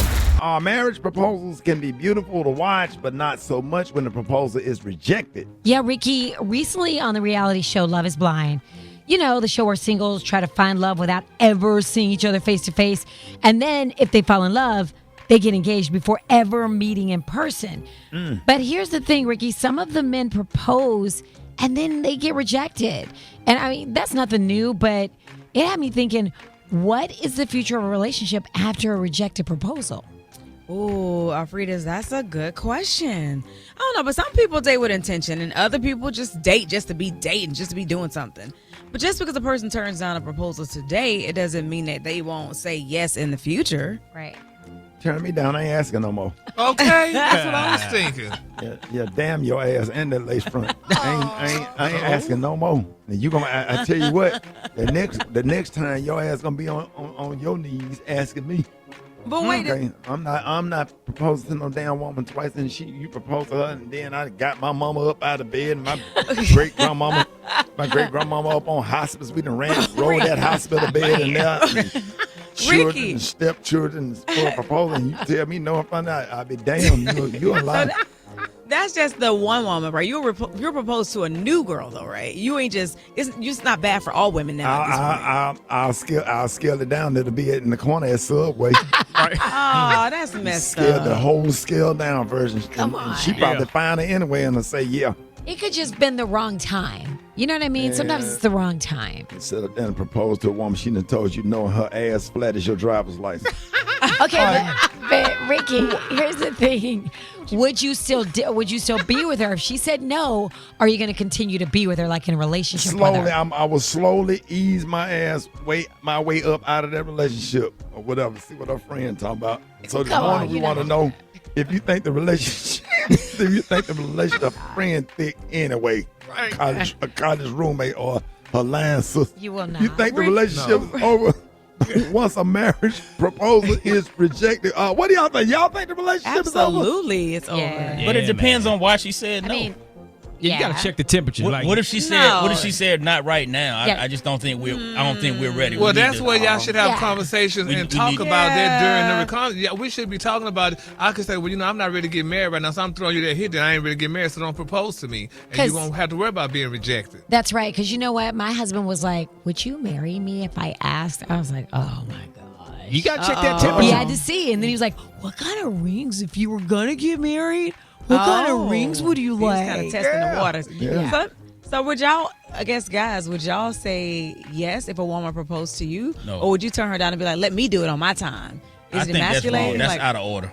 Marriage proposals can be beautiful to watch, but not so much when the proposal is rejected. Yeah, Ricky, recently on the reality show Love is Blind, the show where singles try to find love without ever seeing each other face to face. And then if they fall in love, they get engaged before ever meeting in person. But here's the thing, Ricky, some of the men propose and then they get rejected. And I mean, that's nothing new, but it had me thinking, what is the future of a relationship after a rejected proposal? Oh, Alfreda's, that's a good question. I don't know, but some people date with intention and other people just date just to be dating, just to be doing something. But just because a person turns down a proposal today, it doesn't mean that they won't say yes in the future. Right. Turn me down. I ain't asking no more. Okay, that's what I was thinking. Yeah, damn your ass and that lace front. I ain't asking no more. And you I tell you what, the next time your ass gonna be on your knees asking me. But wait, okay, I'm not proposing to no damn woman twice, and you proposed to her, and then I got my mama up out of bed, and my great grandmama up on hospice. We done rolled that hospital bed in there. Children and stepchildren for proposing. You tell me no in front of I'll be damned. You a lie. That's just the one woman, right? You're proposed to a new girl, though, right? You ain't just. It's not bad for all women now. I'll scale it down. It'll be in the corner at Subway. Oh, that's messed up. The whole scale down version. Come on. She probably find it anyway and say yeah. It could just been the wrong time. You know what I mean? Sometimes it's the wrong time. Instead of then propose to a woman, she done told you her ass flat as your driver's license. Okay, but Ricky, here's the thing. Would you still be with her if she said no? Or are you going to continue to be with her like in a relationship? Slowly, I will slowly ease my way up out of that relationship or whatever. See what her friend talking about. So we want to know if you think the relationship, friend thick anyway, right. A college roommate or her line sister. You will not. You think the relationship is over? Once a marriage proposal is rejected, what do y'all think? Y'all think the relationship is over? Absolutely, it's over. Yeah, but it depends on why she said no. Yeah, you gotta check the temperature. What if she said? What if she said not right now? I just don't think we're. I don't think we're ready. Well, that's where y'all should have conversations and talk about that during the conversation. Yeah, we should be talking about it. I could say, well, I'm not ready to get married right now, so I'm throwing you that hit that I ain't ready to get married, so don't propose to me, and you won't have to worry about being rejected. That's right, because you know what? My husband was like, "Would you marry me if I asked?" I was like, "Oh my god." You gotta check that temperature. He had to see, and then he was like, "What kind of rings if you were gonna get married? What kind of rings would you like?" He was kind of testing the waters. Yeah. So would y'all, I guess, guys, would y'all say yes if a woman proposed to you? No. Or would you turn her down and be like, let me do it on my time? Is it think emasculating? that's wrong. That's out of order.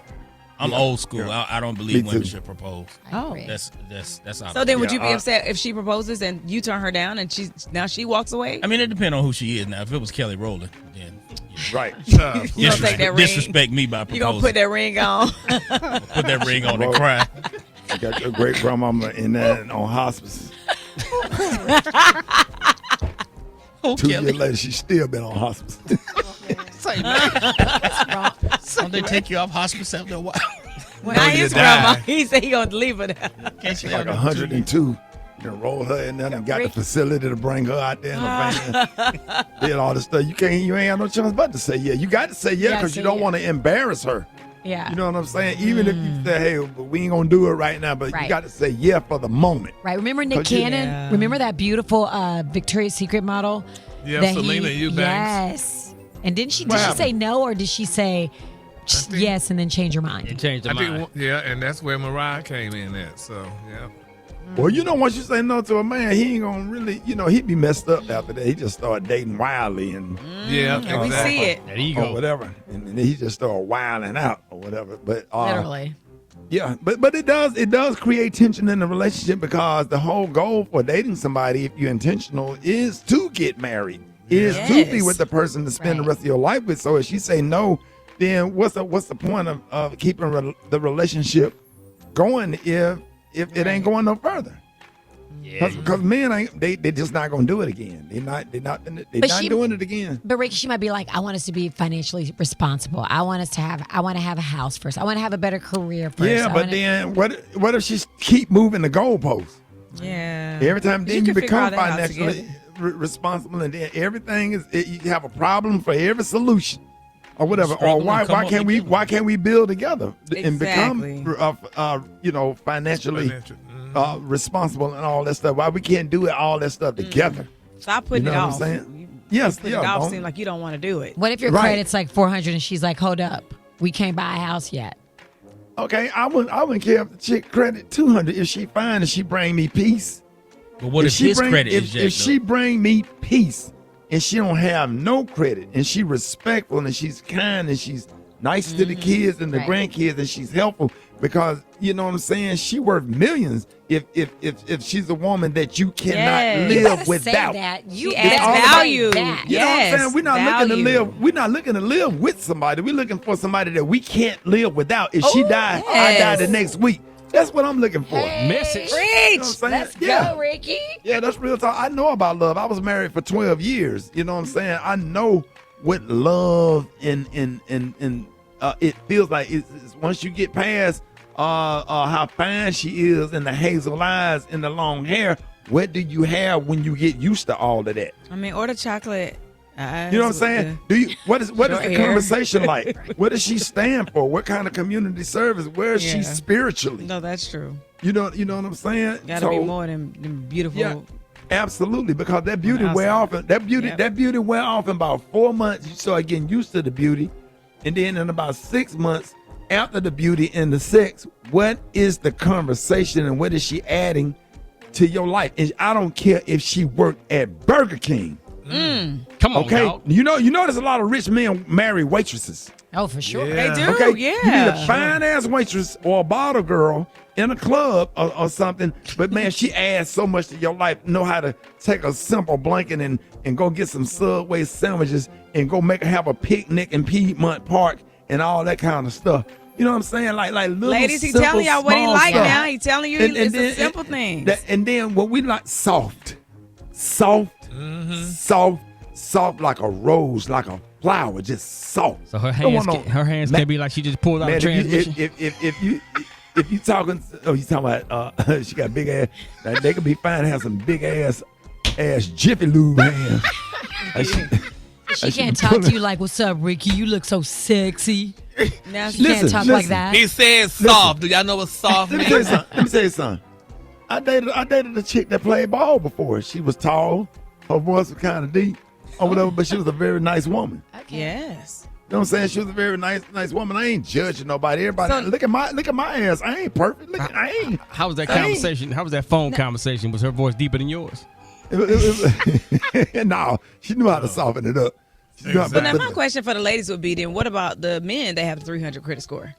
I'm old school. I don't believe women should propose. Oh. That's out of order. So then would you be upset if she proposes and you turn her down and she walks away? I mean, it depends on who she is now. If it was Kelly Rowland, then... Right. You gonna take that ring? Disrespect me by proposing. You gonna put that ring on? Put that ring on and cry. I got your great grandmama in there on hospice. 2 years later, she's still been on hospice. That's wrong. Don't they take you off hospice after a while? Not his grandma. He said he gonna leave her there. She's like 102. You know, roll her in there and got the facility to bring her out there in the van. Did all this stuff. You ain't have no choice but to say yeah. You got to say yeah because you don't want to embarrass her. Yeah. You know what I'm saying? Even if you say, hey, we ain't going to do it right now, but you got to say yeah for the moment. Right. Remember Nick Cannon? Remember that beautiful Victoria's Secret model? Yeah, Selena Eubanks. Yes. And did she say no or did she say yes and then change her mind? Change her mind. And that's where Mariah came in at. So, yeah. Well, once you say no to a man, he ain't gonna really, he'd be messed up after that. He just started dating wildly and and we see it. There you go. Or whatever, and then he just started wilding out or whatever. But literally, yeah. But it does create tension in the relationship because the whole goal for dating somebody, if you're intentional, is to get married, is to be with the person to spend the rest of your life with. So if she say no, then what's the point of keeping the relationship going if it ain't going no further? Because men they just not gonna do it again. They're not doing it again. But Rick, she might be like, I want us to be financially responsible. I want to have a house first. I want to have a better career first. Yeah, but then what if she keep moving the goalposts? Yeah. Every time then you become financially responsible, and then everything you have a problem for every solution. Or whatever, or why can't we build together and become financially responsible and all that stuff? Why we can't do all that stuff together? Stop putting it off. What I'm saying? Yes, putting it off seem like you don't want to do it. What if your credit's like 400 and she's like, hold up, we can't buy a house yet? Okay, I wouldn't care if the chick credit 200 if she fine and she bring me peace. But what if his credit is jacked up? If she bring me peace and she don't have no credit and she respectful and she's kind and she's nice to the kids and the grandkids and she's helpful, because you know what I'm saying, she worth millions if she's a woman that you cannot live without. Say that. You add value. You know what I'm saying? We're not looking to live with somebody. We're looking for somebody that we can't live without. If she died, I die the next week. That's what I'm looking for. Message. Preach. Let's go, Ricky. Yeah, that's real talk. I know about love. I was married for 12 years. You know what I'm saying? I know what love and it feels like. It's once you get past how fine she is and the hazel eyes and the long hair, what do you have when you get used to all of that? I mean, order chocolate. You know what I'm saying? What is the conversation like? What does she stand for? What kind of community service? Where is she spiritually? No, that's true. You know what I'm saying? Gotta be more than beautiful. Yeah, absolutely, because that beauty wear off. That beauty wear off in about 4 months. You start getting used to the beauty, and then in about 6 months after the beauty and the sex, what is the conversation and what is she adding to your life? And I don't care if she worked at Burger King. Come on, okay. Dog. You know, there's a lot of rich men marry waitresses. Oh, for sure. They do. Okay. Yeah. You need a fine ass waitress or a bottle girl in a club or something. But man, she adds so much to your life. Know how to take a simple blanket and go get some Subway sandwiches and go have a picnic in Piedmont Park and all that kind of stuff. You know what I'm saying? Like little ladies, he simple, telling y'all what he like stuff. now. He telling you it's a simple thing. And then what we like, soft, soft like a rose, like a flower, just soft. So her hands can't be like she just pulled out a transmission. If you talking, you talking about she got big ass. Like, they could be fine to have some big ass Jiffy Lube hands. She can't talk to you like, "What's up, Ricky? You look so sexy." Now she can't talk like that. He said soft. Do y'all know what soft means? Let me tell you something. I dated a chick that played ball before. She was tall. Her voice was kind of deep or whatever, but she was a very nice woman. Okay. Yes. You know what I'm saying? She was a very nice woman. I ain't judging nobody. Everybody, look at my ass. I ain't perfect. How was that conversation? How was that phone conversation? Was her voice deeper than yours? No, she knew how to soften it up. So now my question for the ladies would be then, what about the men that have a 300 credit score?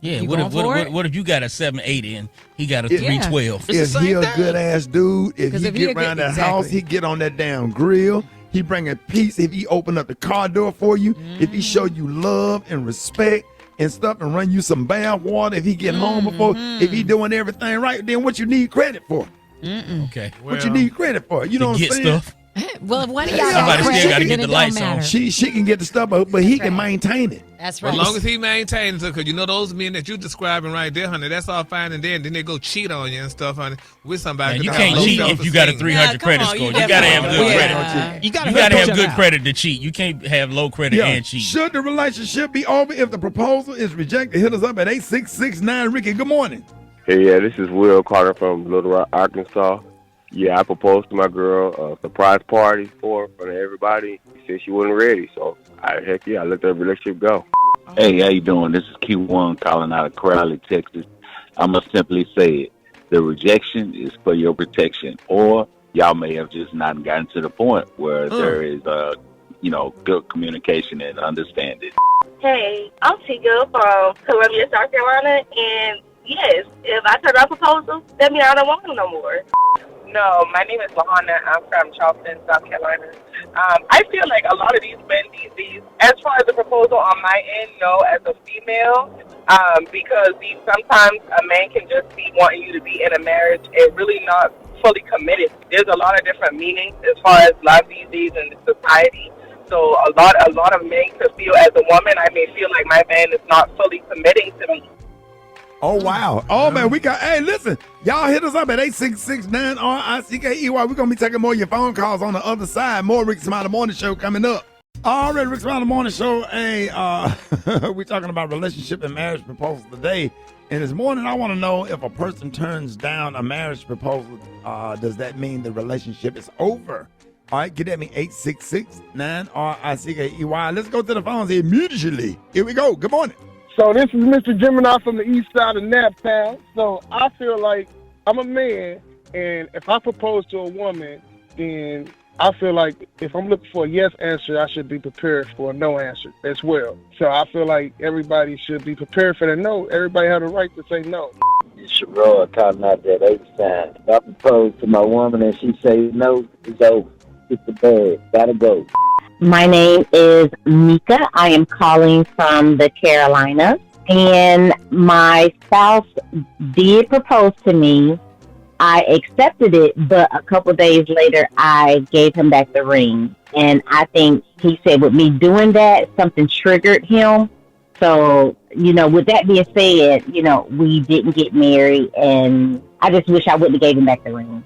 Yeah, what if you got a 780 and he got a 312? If he a good ass dude, if he get around the house, he get on that damn grill. He bring a peace. If he open up the car door for you, if he show you love and respect and stuff and run you some bath water, if he get home before, if he doing everything right, then what you need credit for? Okay. What you need credit for? You know what I'm saying? Stuff. Well, if one of y'all Somebody got still got to credit, get then the it lights don't on. matter. She can get the stuff, but he can maintain it. That's right. As long as he maintains it, because you know those men that you're describing right there, honey, that's all fine and then they go cheat on you and stuff, honey, with somebody. Man, you can't cheat if you got a 300 credit score. You got to have good credit. You got to have good credit to cheat. You can't have low credit and cheat. Should the relationship be over if the proposal is rejected? Hit us up at 866-9 Ricky. Good morning. Hey, yeah, this is Will Carter from Little Rock, Arkansas. Yeah, I proposed to my girl a surprise party for everybody. She said she wasn't ready, so I let the relationship go. Hey, how you doing? This is Q1 calling out of Crowley, Texas. I'm going to simply say it. The rejection is for your protection, or y'all may have just not gotten to the point where there is, good communication and understanding. Hey, I'm Tika from Columbia, South Carolina, and yes, if I turn down proposal, that means I don't want him no more. No, my name is Lahana. I'm from Charleston, South Carolina. I feel like a lot of these men these days, as far as the proposal on my end, no, as a female, because sometimes a man can just be wanting you to be in a marriage and really not fully committed. There's a lot of different meanings as far as love these days in society. So a lot of men could feel, as a woman, I may feel like my man is not fully committing to me. Oh, wow. Oh, man, hey, listen, y'all hit us up at 866-9RICKEY. We're going to be taking more of your phone calls on the other side. More Rickey Smiley Morning Show coming up. All right, Rickey Smiley Morning Show. Hey, we're talking about relationship and marriage proposal today. And this morning, I want to know if a person turns down a marriage proposal, does that mean the relationship is over? All right, get at me, 866-9RICKEY. Let's go to the phones immediately. Here we go. Good morning. So this is Mr. Gemini from the east side of Naptown. So I feel like I'm a man, and if I propose to a woman, then I feel like if I'm looking for a yes answer, I should be prepared for a no answer as well. So I feel like everybody should be prepared for the no. Everybody has a right to say no. It's your bro calling out that H-time. If I propose to my woman and she says no, it's over. It's the bad. Gotta go. My name is Mika. I am calling from the Carolinas, and my spouse did propose to me. I accepted it, but a couple days later, I gave him back the ring. And I think he said with me doing that, something triggered him. So, with that being said, we didn't get married, and I just wish I wouldn't have gave him back the ring.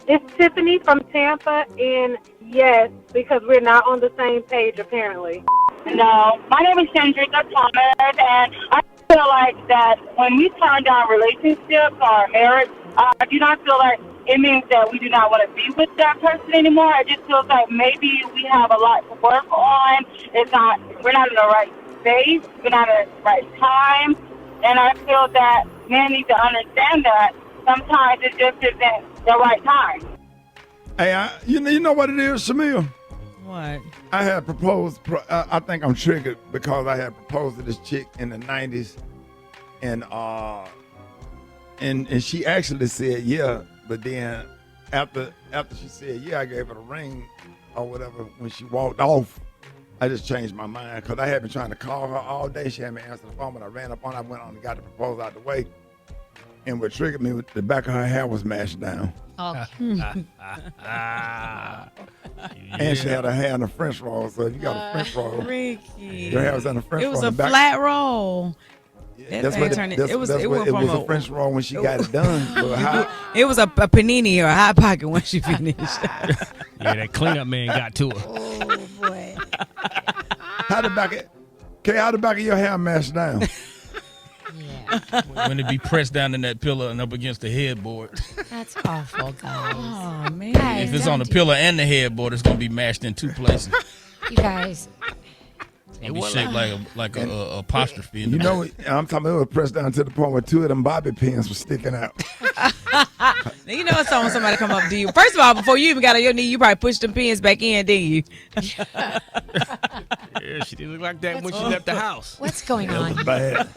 It's Tiffany from Tampa, and yes, because we're not on the same page, apparently. No, my name is Chandrika Thomas, and I feel like that when we turn down relationships or marriage, I do not feel like it means that we do not want to be with that person anymore. It just feels like maybe we have a lot to work on. We're not in the right space, we're not in the right time, and I feel that men need to understand that sometimes it just isn't the right time. Hey, you know what it is, Shamea? What? I had proposed. I think I'm triggered because I had proposed to this chick in the 90s, and she actually said yeah, but then after she said yeah, I gave her the ring or whatever. When she walked off, I just changed my mind because I had been trying to call her all day. She hadn't answered the phone, but I ran up on her. I went on and got the proposal out the way. And what triggered me, the back of her hair was mashed down. Okay. And she had her hair in a French roll. So if you got a French roll, Ricky, your hair was in a French roll. It was a flat roll. It was a French roll when she got it done. It was a panini or a hot pocket when she finished. Yeah, that cleanup man got to her. Oh boy. How the back of your hair mashed down? When it be pressed down in that pillow and up against the headboard. That's awful, guys. Oh, man. Guys, if it's on the pillow and the headboard, it's going to be mashed in two places. You guys. It's going to be shaped like a apostrophe. I'm talking about it was pressed down to the point where two of them bobby pins were sticking out. You know it's when somebody come up to you. First of all, before you even got on your knee, you probably pushed them pins back in, didn't you? Yeah, she didn't look like that when she left the house. What's going on? It was bad.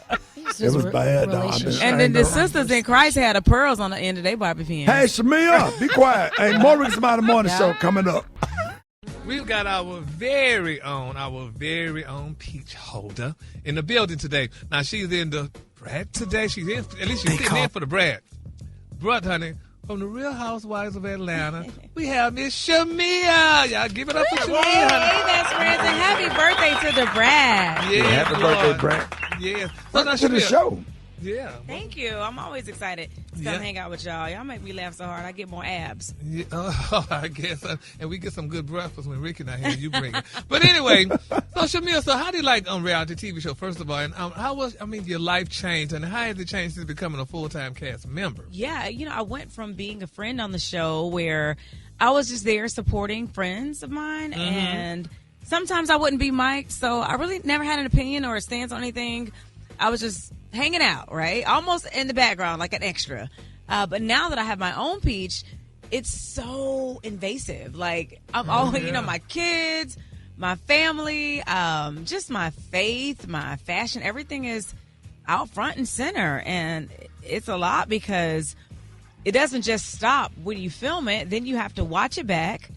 It was bad, dog. And then the sisters in Christ had the pearls on the end of their bobby pins. Hey, Shamea, be quiet. Hey, more Rickey Smiley Morning Show coming up. We've got our very own peach holder in the building today. Now, she's in the Brad today. At least she's sitting in for the Brad. Brad, honey, from the Real Housewives of Atlanta, we have Miss Shamea. Y'all give it up for Shamea. Hey, best friends, and happy birthday to the Brad. Yeah, happy birthday, Brad. Yes. Welcome to the show. Yeah. Thank you. I'm always excited to come hang out with y'all. Y'all make me laugh so hard. I get more abs. Yeah, I guess. And we get some good breakfast when Ricky not here. You bring it. But anyway, so Shamea, so how do you like reality TV show, first of all? And how was, your life changed? And how has it changed since becoming a full-time cast member? Yeah, I went from being a friend on the show where I was just there supporting friends of mine. Mm-hmm. And sometimes I wouldn't be mic'd. So I really never had an opinion or a stance on anything. I was just hanging out, right? Almost in the background, like an extra. But now that I have my own Peach, it's so invasive. Like, I'm always, my kids, my family, just my faith, my fashion, everything is out front and center. And it's a lot because it doesn't just stop when you film it. Then you have to watch it back.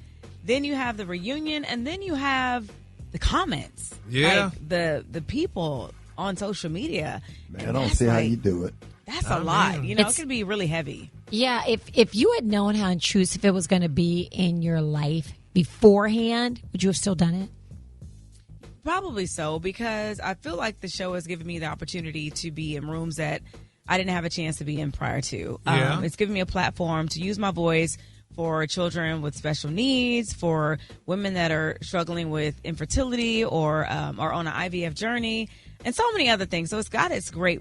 Then you have the reunion. And then you have the comments. Yeah. Like the people on social media. Man, I don't see how you do it. That's a lot. It can be really heavy. Yeah, if you had known how intrusive it was going to be in your life beforehand, would you have still done it? Probably so, because I feel like the show has given me the opportunity to be in rooms that I didn't have a chance to be in prior to. Yeah. It's given me a platform to use my voice for children with special needs, for women that are struggling with infertility or are on an IVF journey, and so many other things. So it's got its great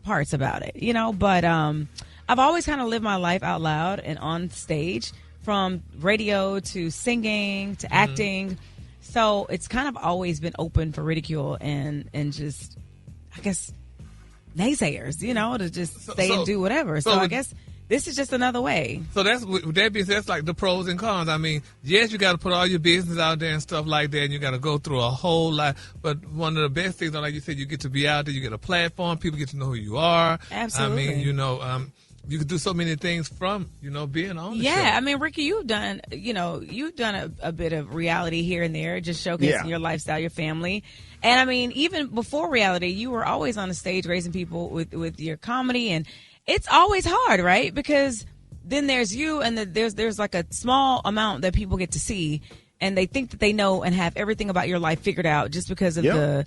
parts about it, but I've always kind of lived my life out loud and on stage, from radio to singing to acting. So it's kind of always been open for ridicule and just, I guess, naysayers, to just say and do whatever. So I guess this is just another way. So that's like the pros and cons. Yes, you got to put all your business out there and stuff like that, and you got to go through a whole lot. But one of the best things, like you said, you get to be out there, you get a platform, people get to know who you are. Absolutely. You can do so many things from, being on the show. Yeah, Ricky, you've done a bit of reality here and there, just showcasing your lifestyle, your family. And even before reality, you were always on the stage raising people with your comedy, and it's always hard, right? Because then there's you, and there's like a small amount that people get to see, and they think that they know and have everything about your life figured out just because of the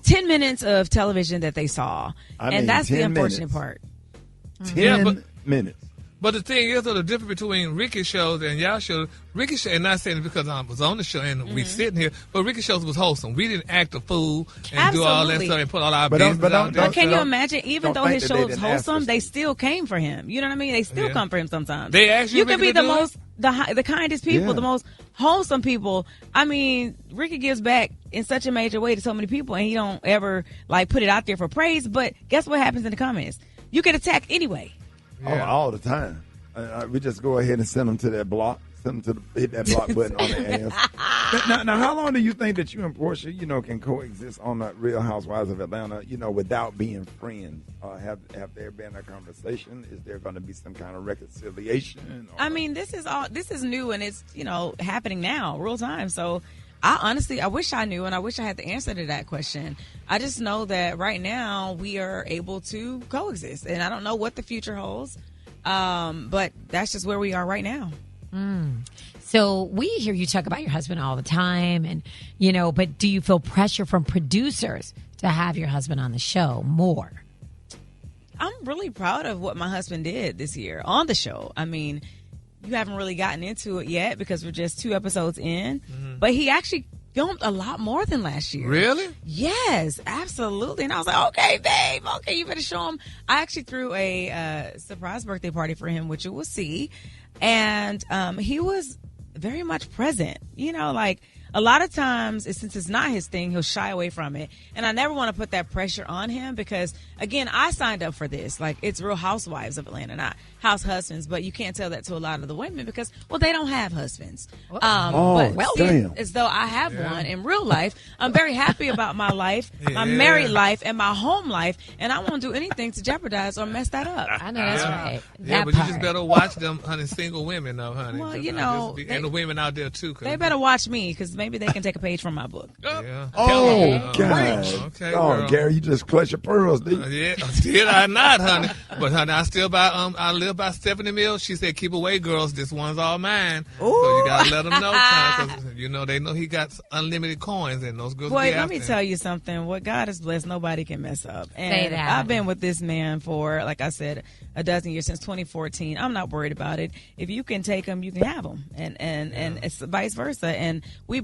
10 minutes of television that they saw. And that's the unfortunate part. 10 minutes. But the thing is, the difference between Ricky's shows and y'all shows, Ricky's show, and not saying it because I was on the show and we sitting here, but Ricky's shows was wholesome. We didn't act a fool and do all that stuff and put all our business out there. But can you imagine, even though his show was wholesome, they still came for him. You know what I mean? They still come for him sometimes. They ask you can be the kindest people, the most wholesome people. Ricky gives back in such a major way to so many people, and he don't ever put it out there for praise. But guess what happens in the comments? You get attacked anyway. Yeah. all the time. We just go ahead and send them to that block. Send them to hit that block button on their ass. Now, how long do you think that you and Portia, can coexist on the Real Housewives of Atlanta, without being friends? Have there been a conversation? Is there going to be some kind of reconciliation? This is new, and it's happening now, real time. So I wish I knew, and I wish I had the answer to that question. I just know that right now we are able to coexist, and I don't know what the future holds, but that's just where we are right now. So we hear you talk about your husband all the time, and but do you feel pressure from producers to have your husband on the show more? I'm really proud of what my husband did this year on the show. You haven't really gotten into it yet because we're just 2 episodes in, but he actually filmed a lot more than last year. Really? Yes, absolutely. And I was like, okay, babe, okay, you better show him. I actually threw a surprise birthday party for him, which you will see, and he was very much present. A lot of times, since it's not his thing, he'll shy away from it. And I never want to put that pressure on him because, again, I signed up for this. It's Real Housewives of Atlanta, not House Husbands. But you can't tell that to a lot of the women because, they don't have husbands. As though I have one in real life. I'm very happy about my life, my married life, and my home life. And I won't do anything to jeopardize or mess that up. I know that's right. Yeah, but you just better watch them, honey, single women, though, honey. Well, and the women out there, too. They better watch me because maybe they can take a page from my book. Yeah. Oh, God. Okay, Oh, girl. Gary, you just clutch your pearls, did you? Yeah, did I not, honey? But honey, I live by Stephanie Mills. She said, "Keep away, girls. This one's all mine." So you gotta let them know, because they know he got unlimited coins, and those girls. Boy, let me tell you something. What God has blessed, nobody can mess up. And Say that. I've been with this man for, like I said, a dozen years, since 2014. I'm not worried about it. If you can take him, you can have him, and it's vice versa. And we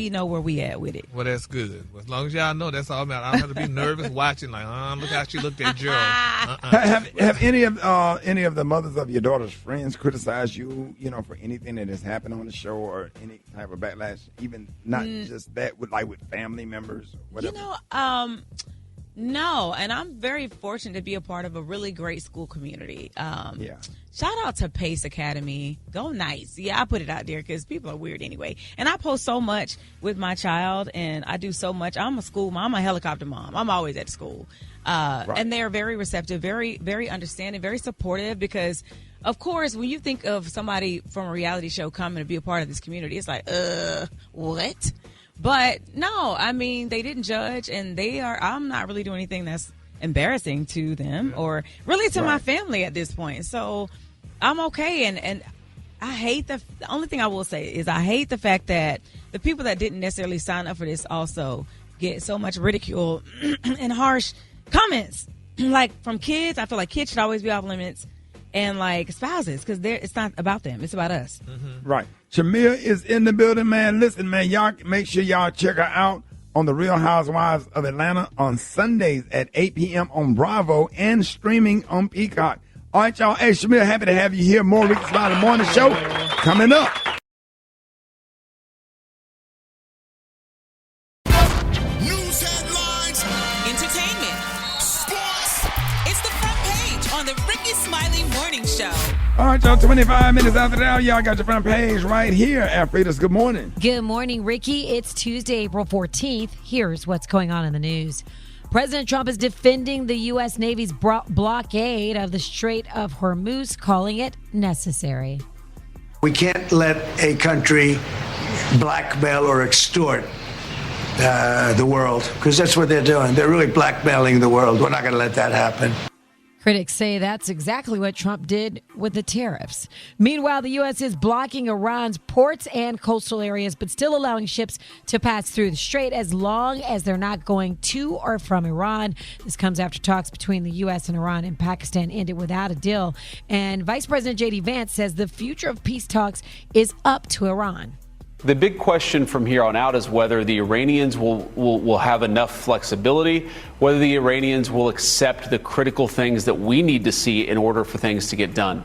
know where we at with it. Well, that's good. As long as y'all know, that's all matters. I don't have to be nervous watching. Like, look how she looked at Joe. Have any of the mothers of your daughter's friends criticized you, for anything that has happened on the show or any type of backlash, even not just that, with family members or whatever? No, and I'm very fortunate to be a part of a really great school community. Shout out to Pace Academy. Go Knights. Yeah, I put it out there because people are weird anyway. And I post so much with my child, and I do so much. I'm a school mom. I'm a helicopter mom. I'm always at school. And they're very receptive, very, very understanding, very supportive, because, of course, when you think of somebody from a reality show coming to be a part of this community, it's like, what? But no, I mean, they didn't judge, and I'm not really doing anything that's embarrassing to them or really to my family at this point. So I'm okay. And I hate the only thing I will say is I hate the fact that the people that didn't necessarily sign up for this also get so much ridicule and harsh comments, like from kids. I feel like kids should always be off limits, and like spouses, because it's not about them, it's about us. Right. Shamea is in the building, man. Listen, man, y'all make sure y'all check her out on The Real Housewives of Atlanta on Sundays at 8 p.m. on Bravo and streaming on Peacock. All right, y'all. Hey, Shamea, happy to have you here. More Rickey Smiley Morning Show coming up. News headlines, Entertainment, sports. It's the front page on the Rickey Smiley Morning Show. All right, y'all, 25 minutes after the hour, y'all got your front page right here. Alfreda's Good Morning. Good morning, Ricky. It's Tuesday, April 14th. Here's what's going on in the news. President Trump is defending the U.S. Navy's blockade of the Strait of Hormuz, calling it necessary. We can't let a country blackmail or extort the world, because that's what they're doing. They're really blackmailing the world. We're not going to let that happen. Critics say that's exactly what Trump did with the tariffs. Meanwhile, the U.S. is blocking Iran's ports and coastal areas, but still allowing ships to pass through the strait as long as they're not going to or from Iran. This comes after talks between the U.S. and Iran and Pakistan ended without a deal. And Vice President J.D. Vance says the future of peace talks is up to Iran. The big question from here on out is whether the Iranians will have enough flexibility, whether the Iranians will accept the critical things that we need to see in order for things to get done.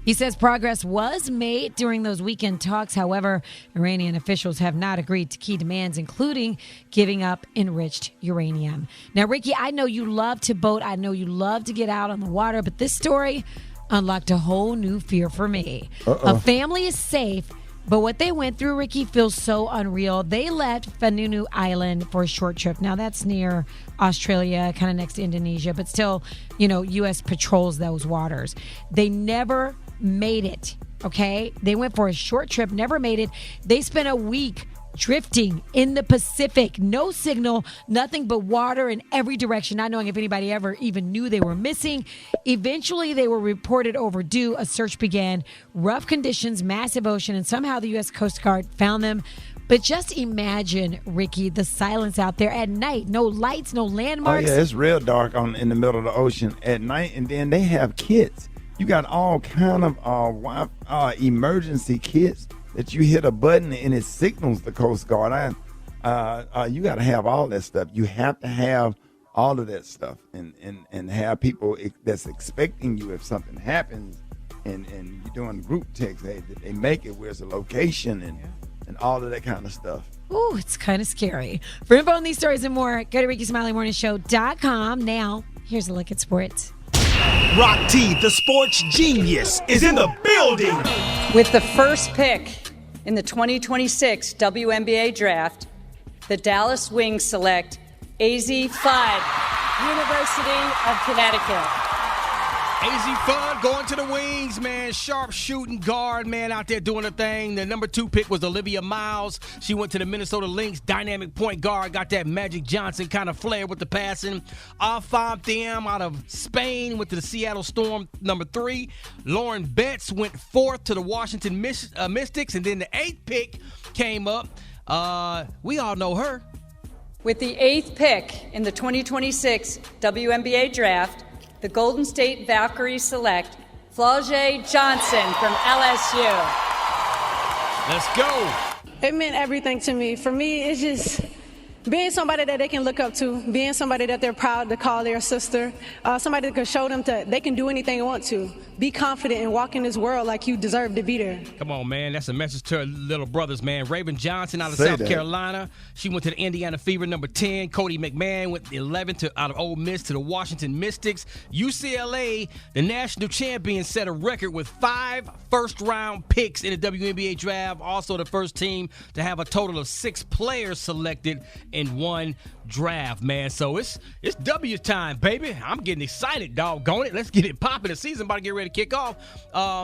He says progress was made during those weekend talks. However, Iranian officials have not agreed to key demands, including giving up enriched uranium. Now, Ricky, I know you love to boat. I know you love to get out on the water, but this story unlocked a whole new fear for me. A family is safe, but what they went through, Ricky, feels so unreal. They left Fanunu Island for a short trip. Now, that's near Australia, kind of next to Indonesia, but still, U.S. patrols those waters. They never made it, okay? They went for a short trip, never made it. They spent a week drifting in the Pacific. No signal, nothing but water in every direction, not knowing if anybody ever even knew they were missing. Eventually, they were reported overdue. A search began. Rough conditions, massive ocean, and somehow the U.S. Coast Guard found them. But just imagine, Ricky, the silence out there at night. No lights, no landmarks. Oh, yeah, it's real dark in the middle of the ocean at night, and then they have kits. You got all kind of emergency kits that you hit a button and it signals the Coast Guard. You got to have all that stuff. You have to have all of that stuff and have people that's expecting you if something happens, and you're doing group text. They make it where's the location and all of that kind of stuff. Ooh, it's kind of scary. For info on these stories and more, go to RickySmileyMorningShow.com. Now, here's a look at sports. Rock T, the sports genius, is in the building. With the first pick in the 2026 WNBA draft, the Dallas Wings select AZ5, University of Connecticut. AZ Fun going to the wings, man. Sharp shooting guard, man, out there doing a thing. The number 2 pick was Olivia Miles. She went to the Minnesota Lynx. Dynamic point guard, got that Magic Johnson kind of flair with the passing. Afam Thiam out of Spain went to the Seattle Storm, number 3. Lauren Betts went 4th to the Washington Mystics. And then the 8th pick came up. We all know her. With the 8th pick in the 2026 WNBA draft, the Golden State Valkyries select Flau'jae Johnson from LSU. Let's go. It meant everything to me. For me, it's just being somebody that they can look up to, being somebody that they're proud to call their sister, somebody that can show them that they can do anything they want to. Be confident and walk in this world like you deserve to be there. Come on, man. That's a message to her little brothers, man. Raven Johnson out of South Carolina. She went to the Indiana Fever, number 10. Cody McMahon went 11th out of Ole Miss to the Washington Mystics. UCLA, the national champion, set a record with 5 first-round picks in the WNBA draft. Also the first team to have a total of 6 players selected in one draft, man. So it's W time, baby. I'm getting excited, doggone it. Let's get it popping. The season about to get ready to kick off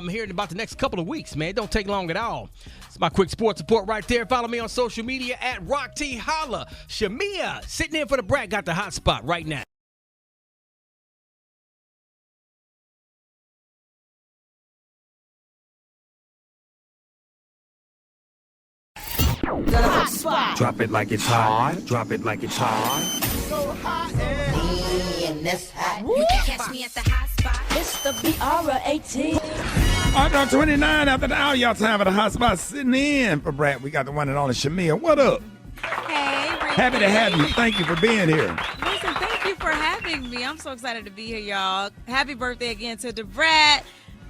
here in about the next couple of weeks, man. It don't take long at all. It's my quick sports report right there. Follow me on social media at Rock T Holla. Shamea sitting in for the brat got the hot spot right now. Drop it like it's hot. Drop it like it's hot. So hot and that's hot. You can catch me at the hot spot. It's the BR18. On 29 after the hour, y'all time for the hot spot. Sitting in for Brad. We got the one and only Shamea. What up? Hey, Rickey. Happy to have you. Thank you for being here. Listen, thank you for having me. I'm so excited to be here, y'all. Happy birthday again to the Brat.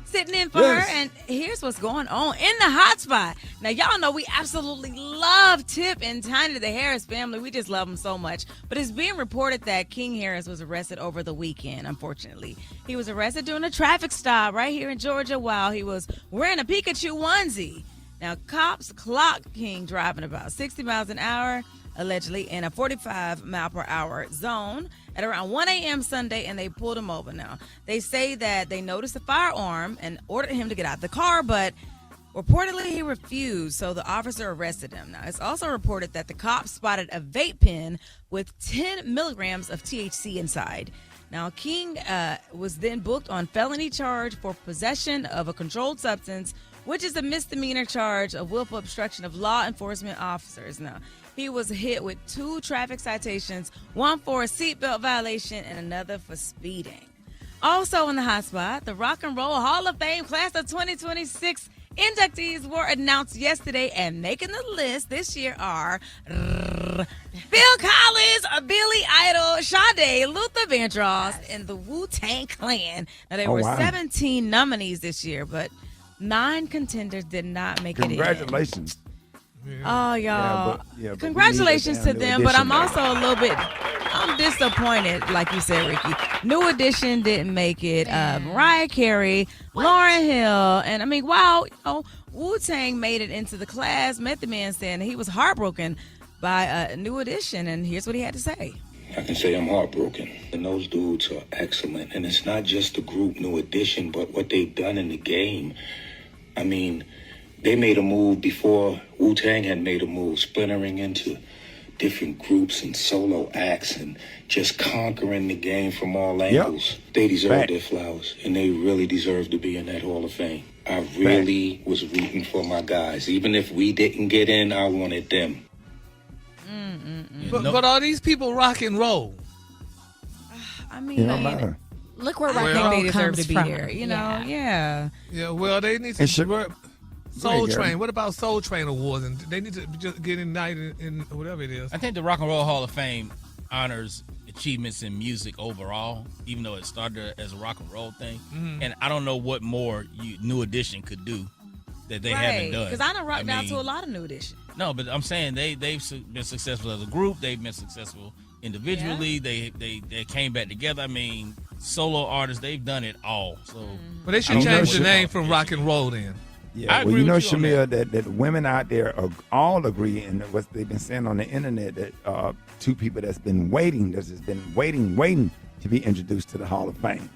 Sitting in for her, and here's what's going on in the hot spot. Now, y'all know we absolutely love Tip and Tiny, the Harris family. We just love them so much. But it's being reported that King Harris was arrested over the weekend, unfortunately. He was arrested during a traffic stop right here in Georgia while he was wearing a Pikachu onesie. Now, cops clocked King driving about 60 miles an hour, allegedly in a 45-mile-per-hour zone at around 1 a.m. Sunday, and they pulled him over. Now, they say that they noticed a firearm and ordered him to get out of the car, but reportedly he refused, so the officer arrested him. Now, it's also reported that the cops spotted a vape pen with 10 milligrams of THC inside. Now, King was then booked on felony charge for possession of a controlled substance, which is a misdemeanor charge of willful obstruction of law enforcement officers. Now, he was hit with 2 traffic citations, one for a seatbelt violation and another for speeding. Also in the hot spot, the Rock and Roll Hall of Fame class of 2026 inductees were announced yesterday, and making the list this year are Phil Collins, Billy Idol, Sade, Luther Vandross, and the Wu-Tang Clan. Now, there were 17 nominees this year, but 9 contenders did not make it in. Congratulations. Oh, y'all. But congratulations to them, but I'm also a little bit, I'm disappointed, like you said, Rickey. New Edition didn't make it. Mariah Carey, Lauryn Hill, and I mean, wow, Wu-Tang made it into the class. Method Man said he was heartbroken by New Edition, and here's what he had to say. I can say I'm heartbroken. And those dudes are excellent. And it's not just the group New Edition, but what they've done in the game. I mean, they made a move before Wu-Tang had made a move, splintering into different groups and solo acts and just conquering the game from all angles. Yep. They deserve their flowers, and they really deserve to be in that Hall of Fame. I really was rooting for my guys. Even if we didn't get in, I wanted them. But are these people rock and roll? I mean, look where rock and roll they deserve comes to be from. here. You know, yeah. Yeah, well, they need to... Soul Train. What about Soul Train Awards? And they need to just get indicted in whatever it is. I think the Rock and Roll Hall of Fame honors achievements in music overall, even though it started as a rock and roll thing. Mm-hmm. And I don't know what more New Edition could do that they haven't done. Because I done rocked out to a lot of New Edition. No, but I'm saying they've been successful as a group. They've been successful individually. Yeah. They came back together. I mean, solo artists, they've done it all. So, but they should change the name from rock and roll then. Yeah, well, you know, Shamea, that women out there all agree, and what they've been saying on the internet, that 2 people that's been waiting to be introduced to the Hall of Fame.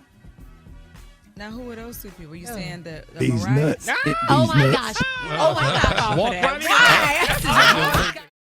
Now, who are those two people? You saying the These Mariah? nuts. Oh, my These gosh. nuts. Oh, my gosh. Walk right in. Right.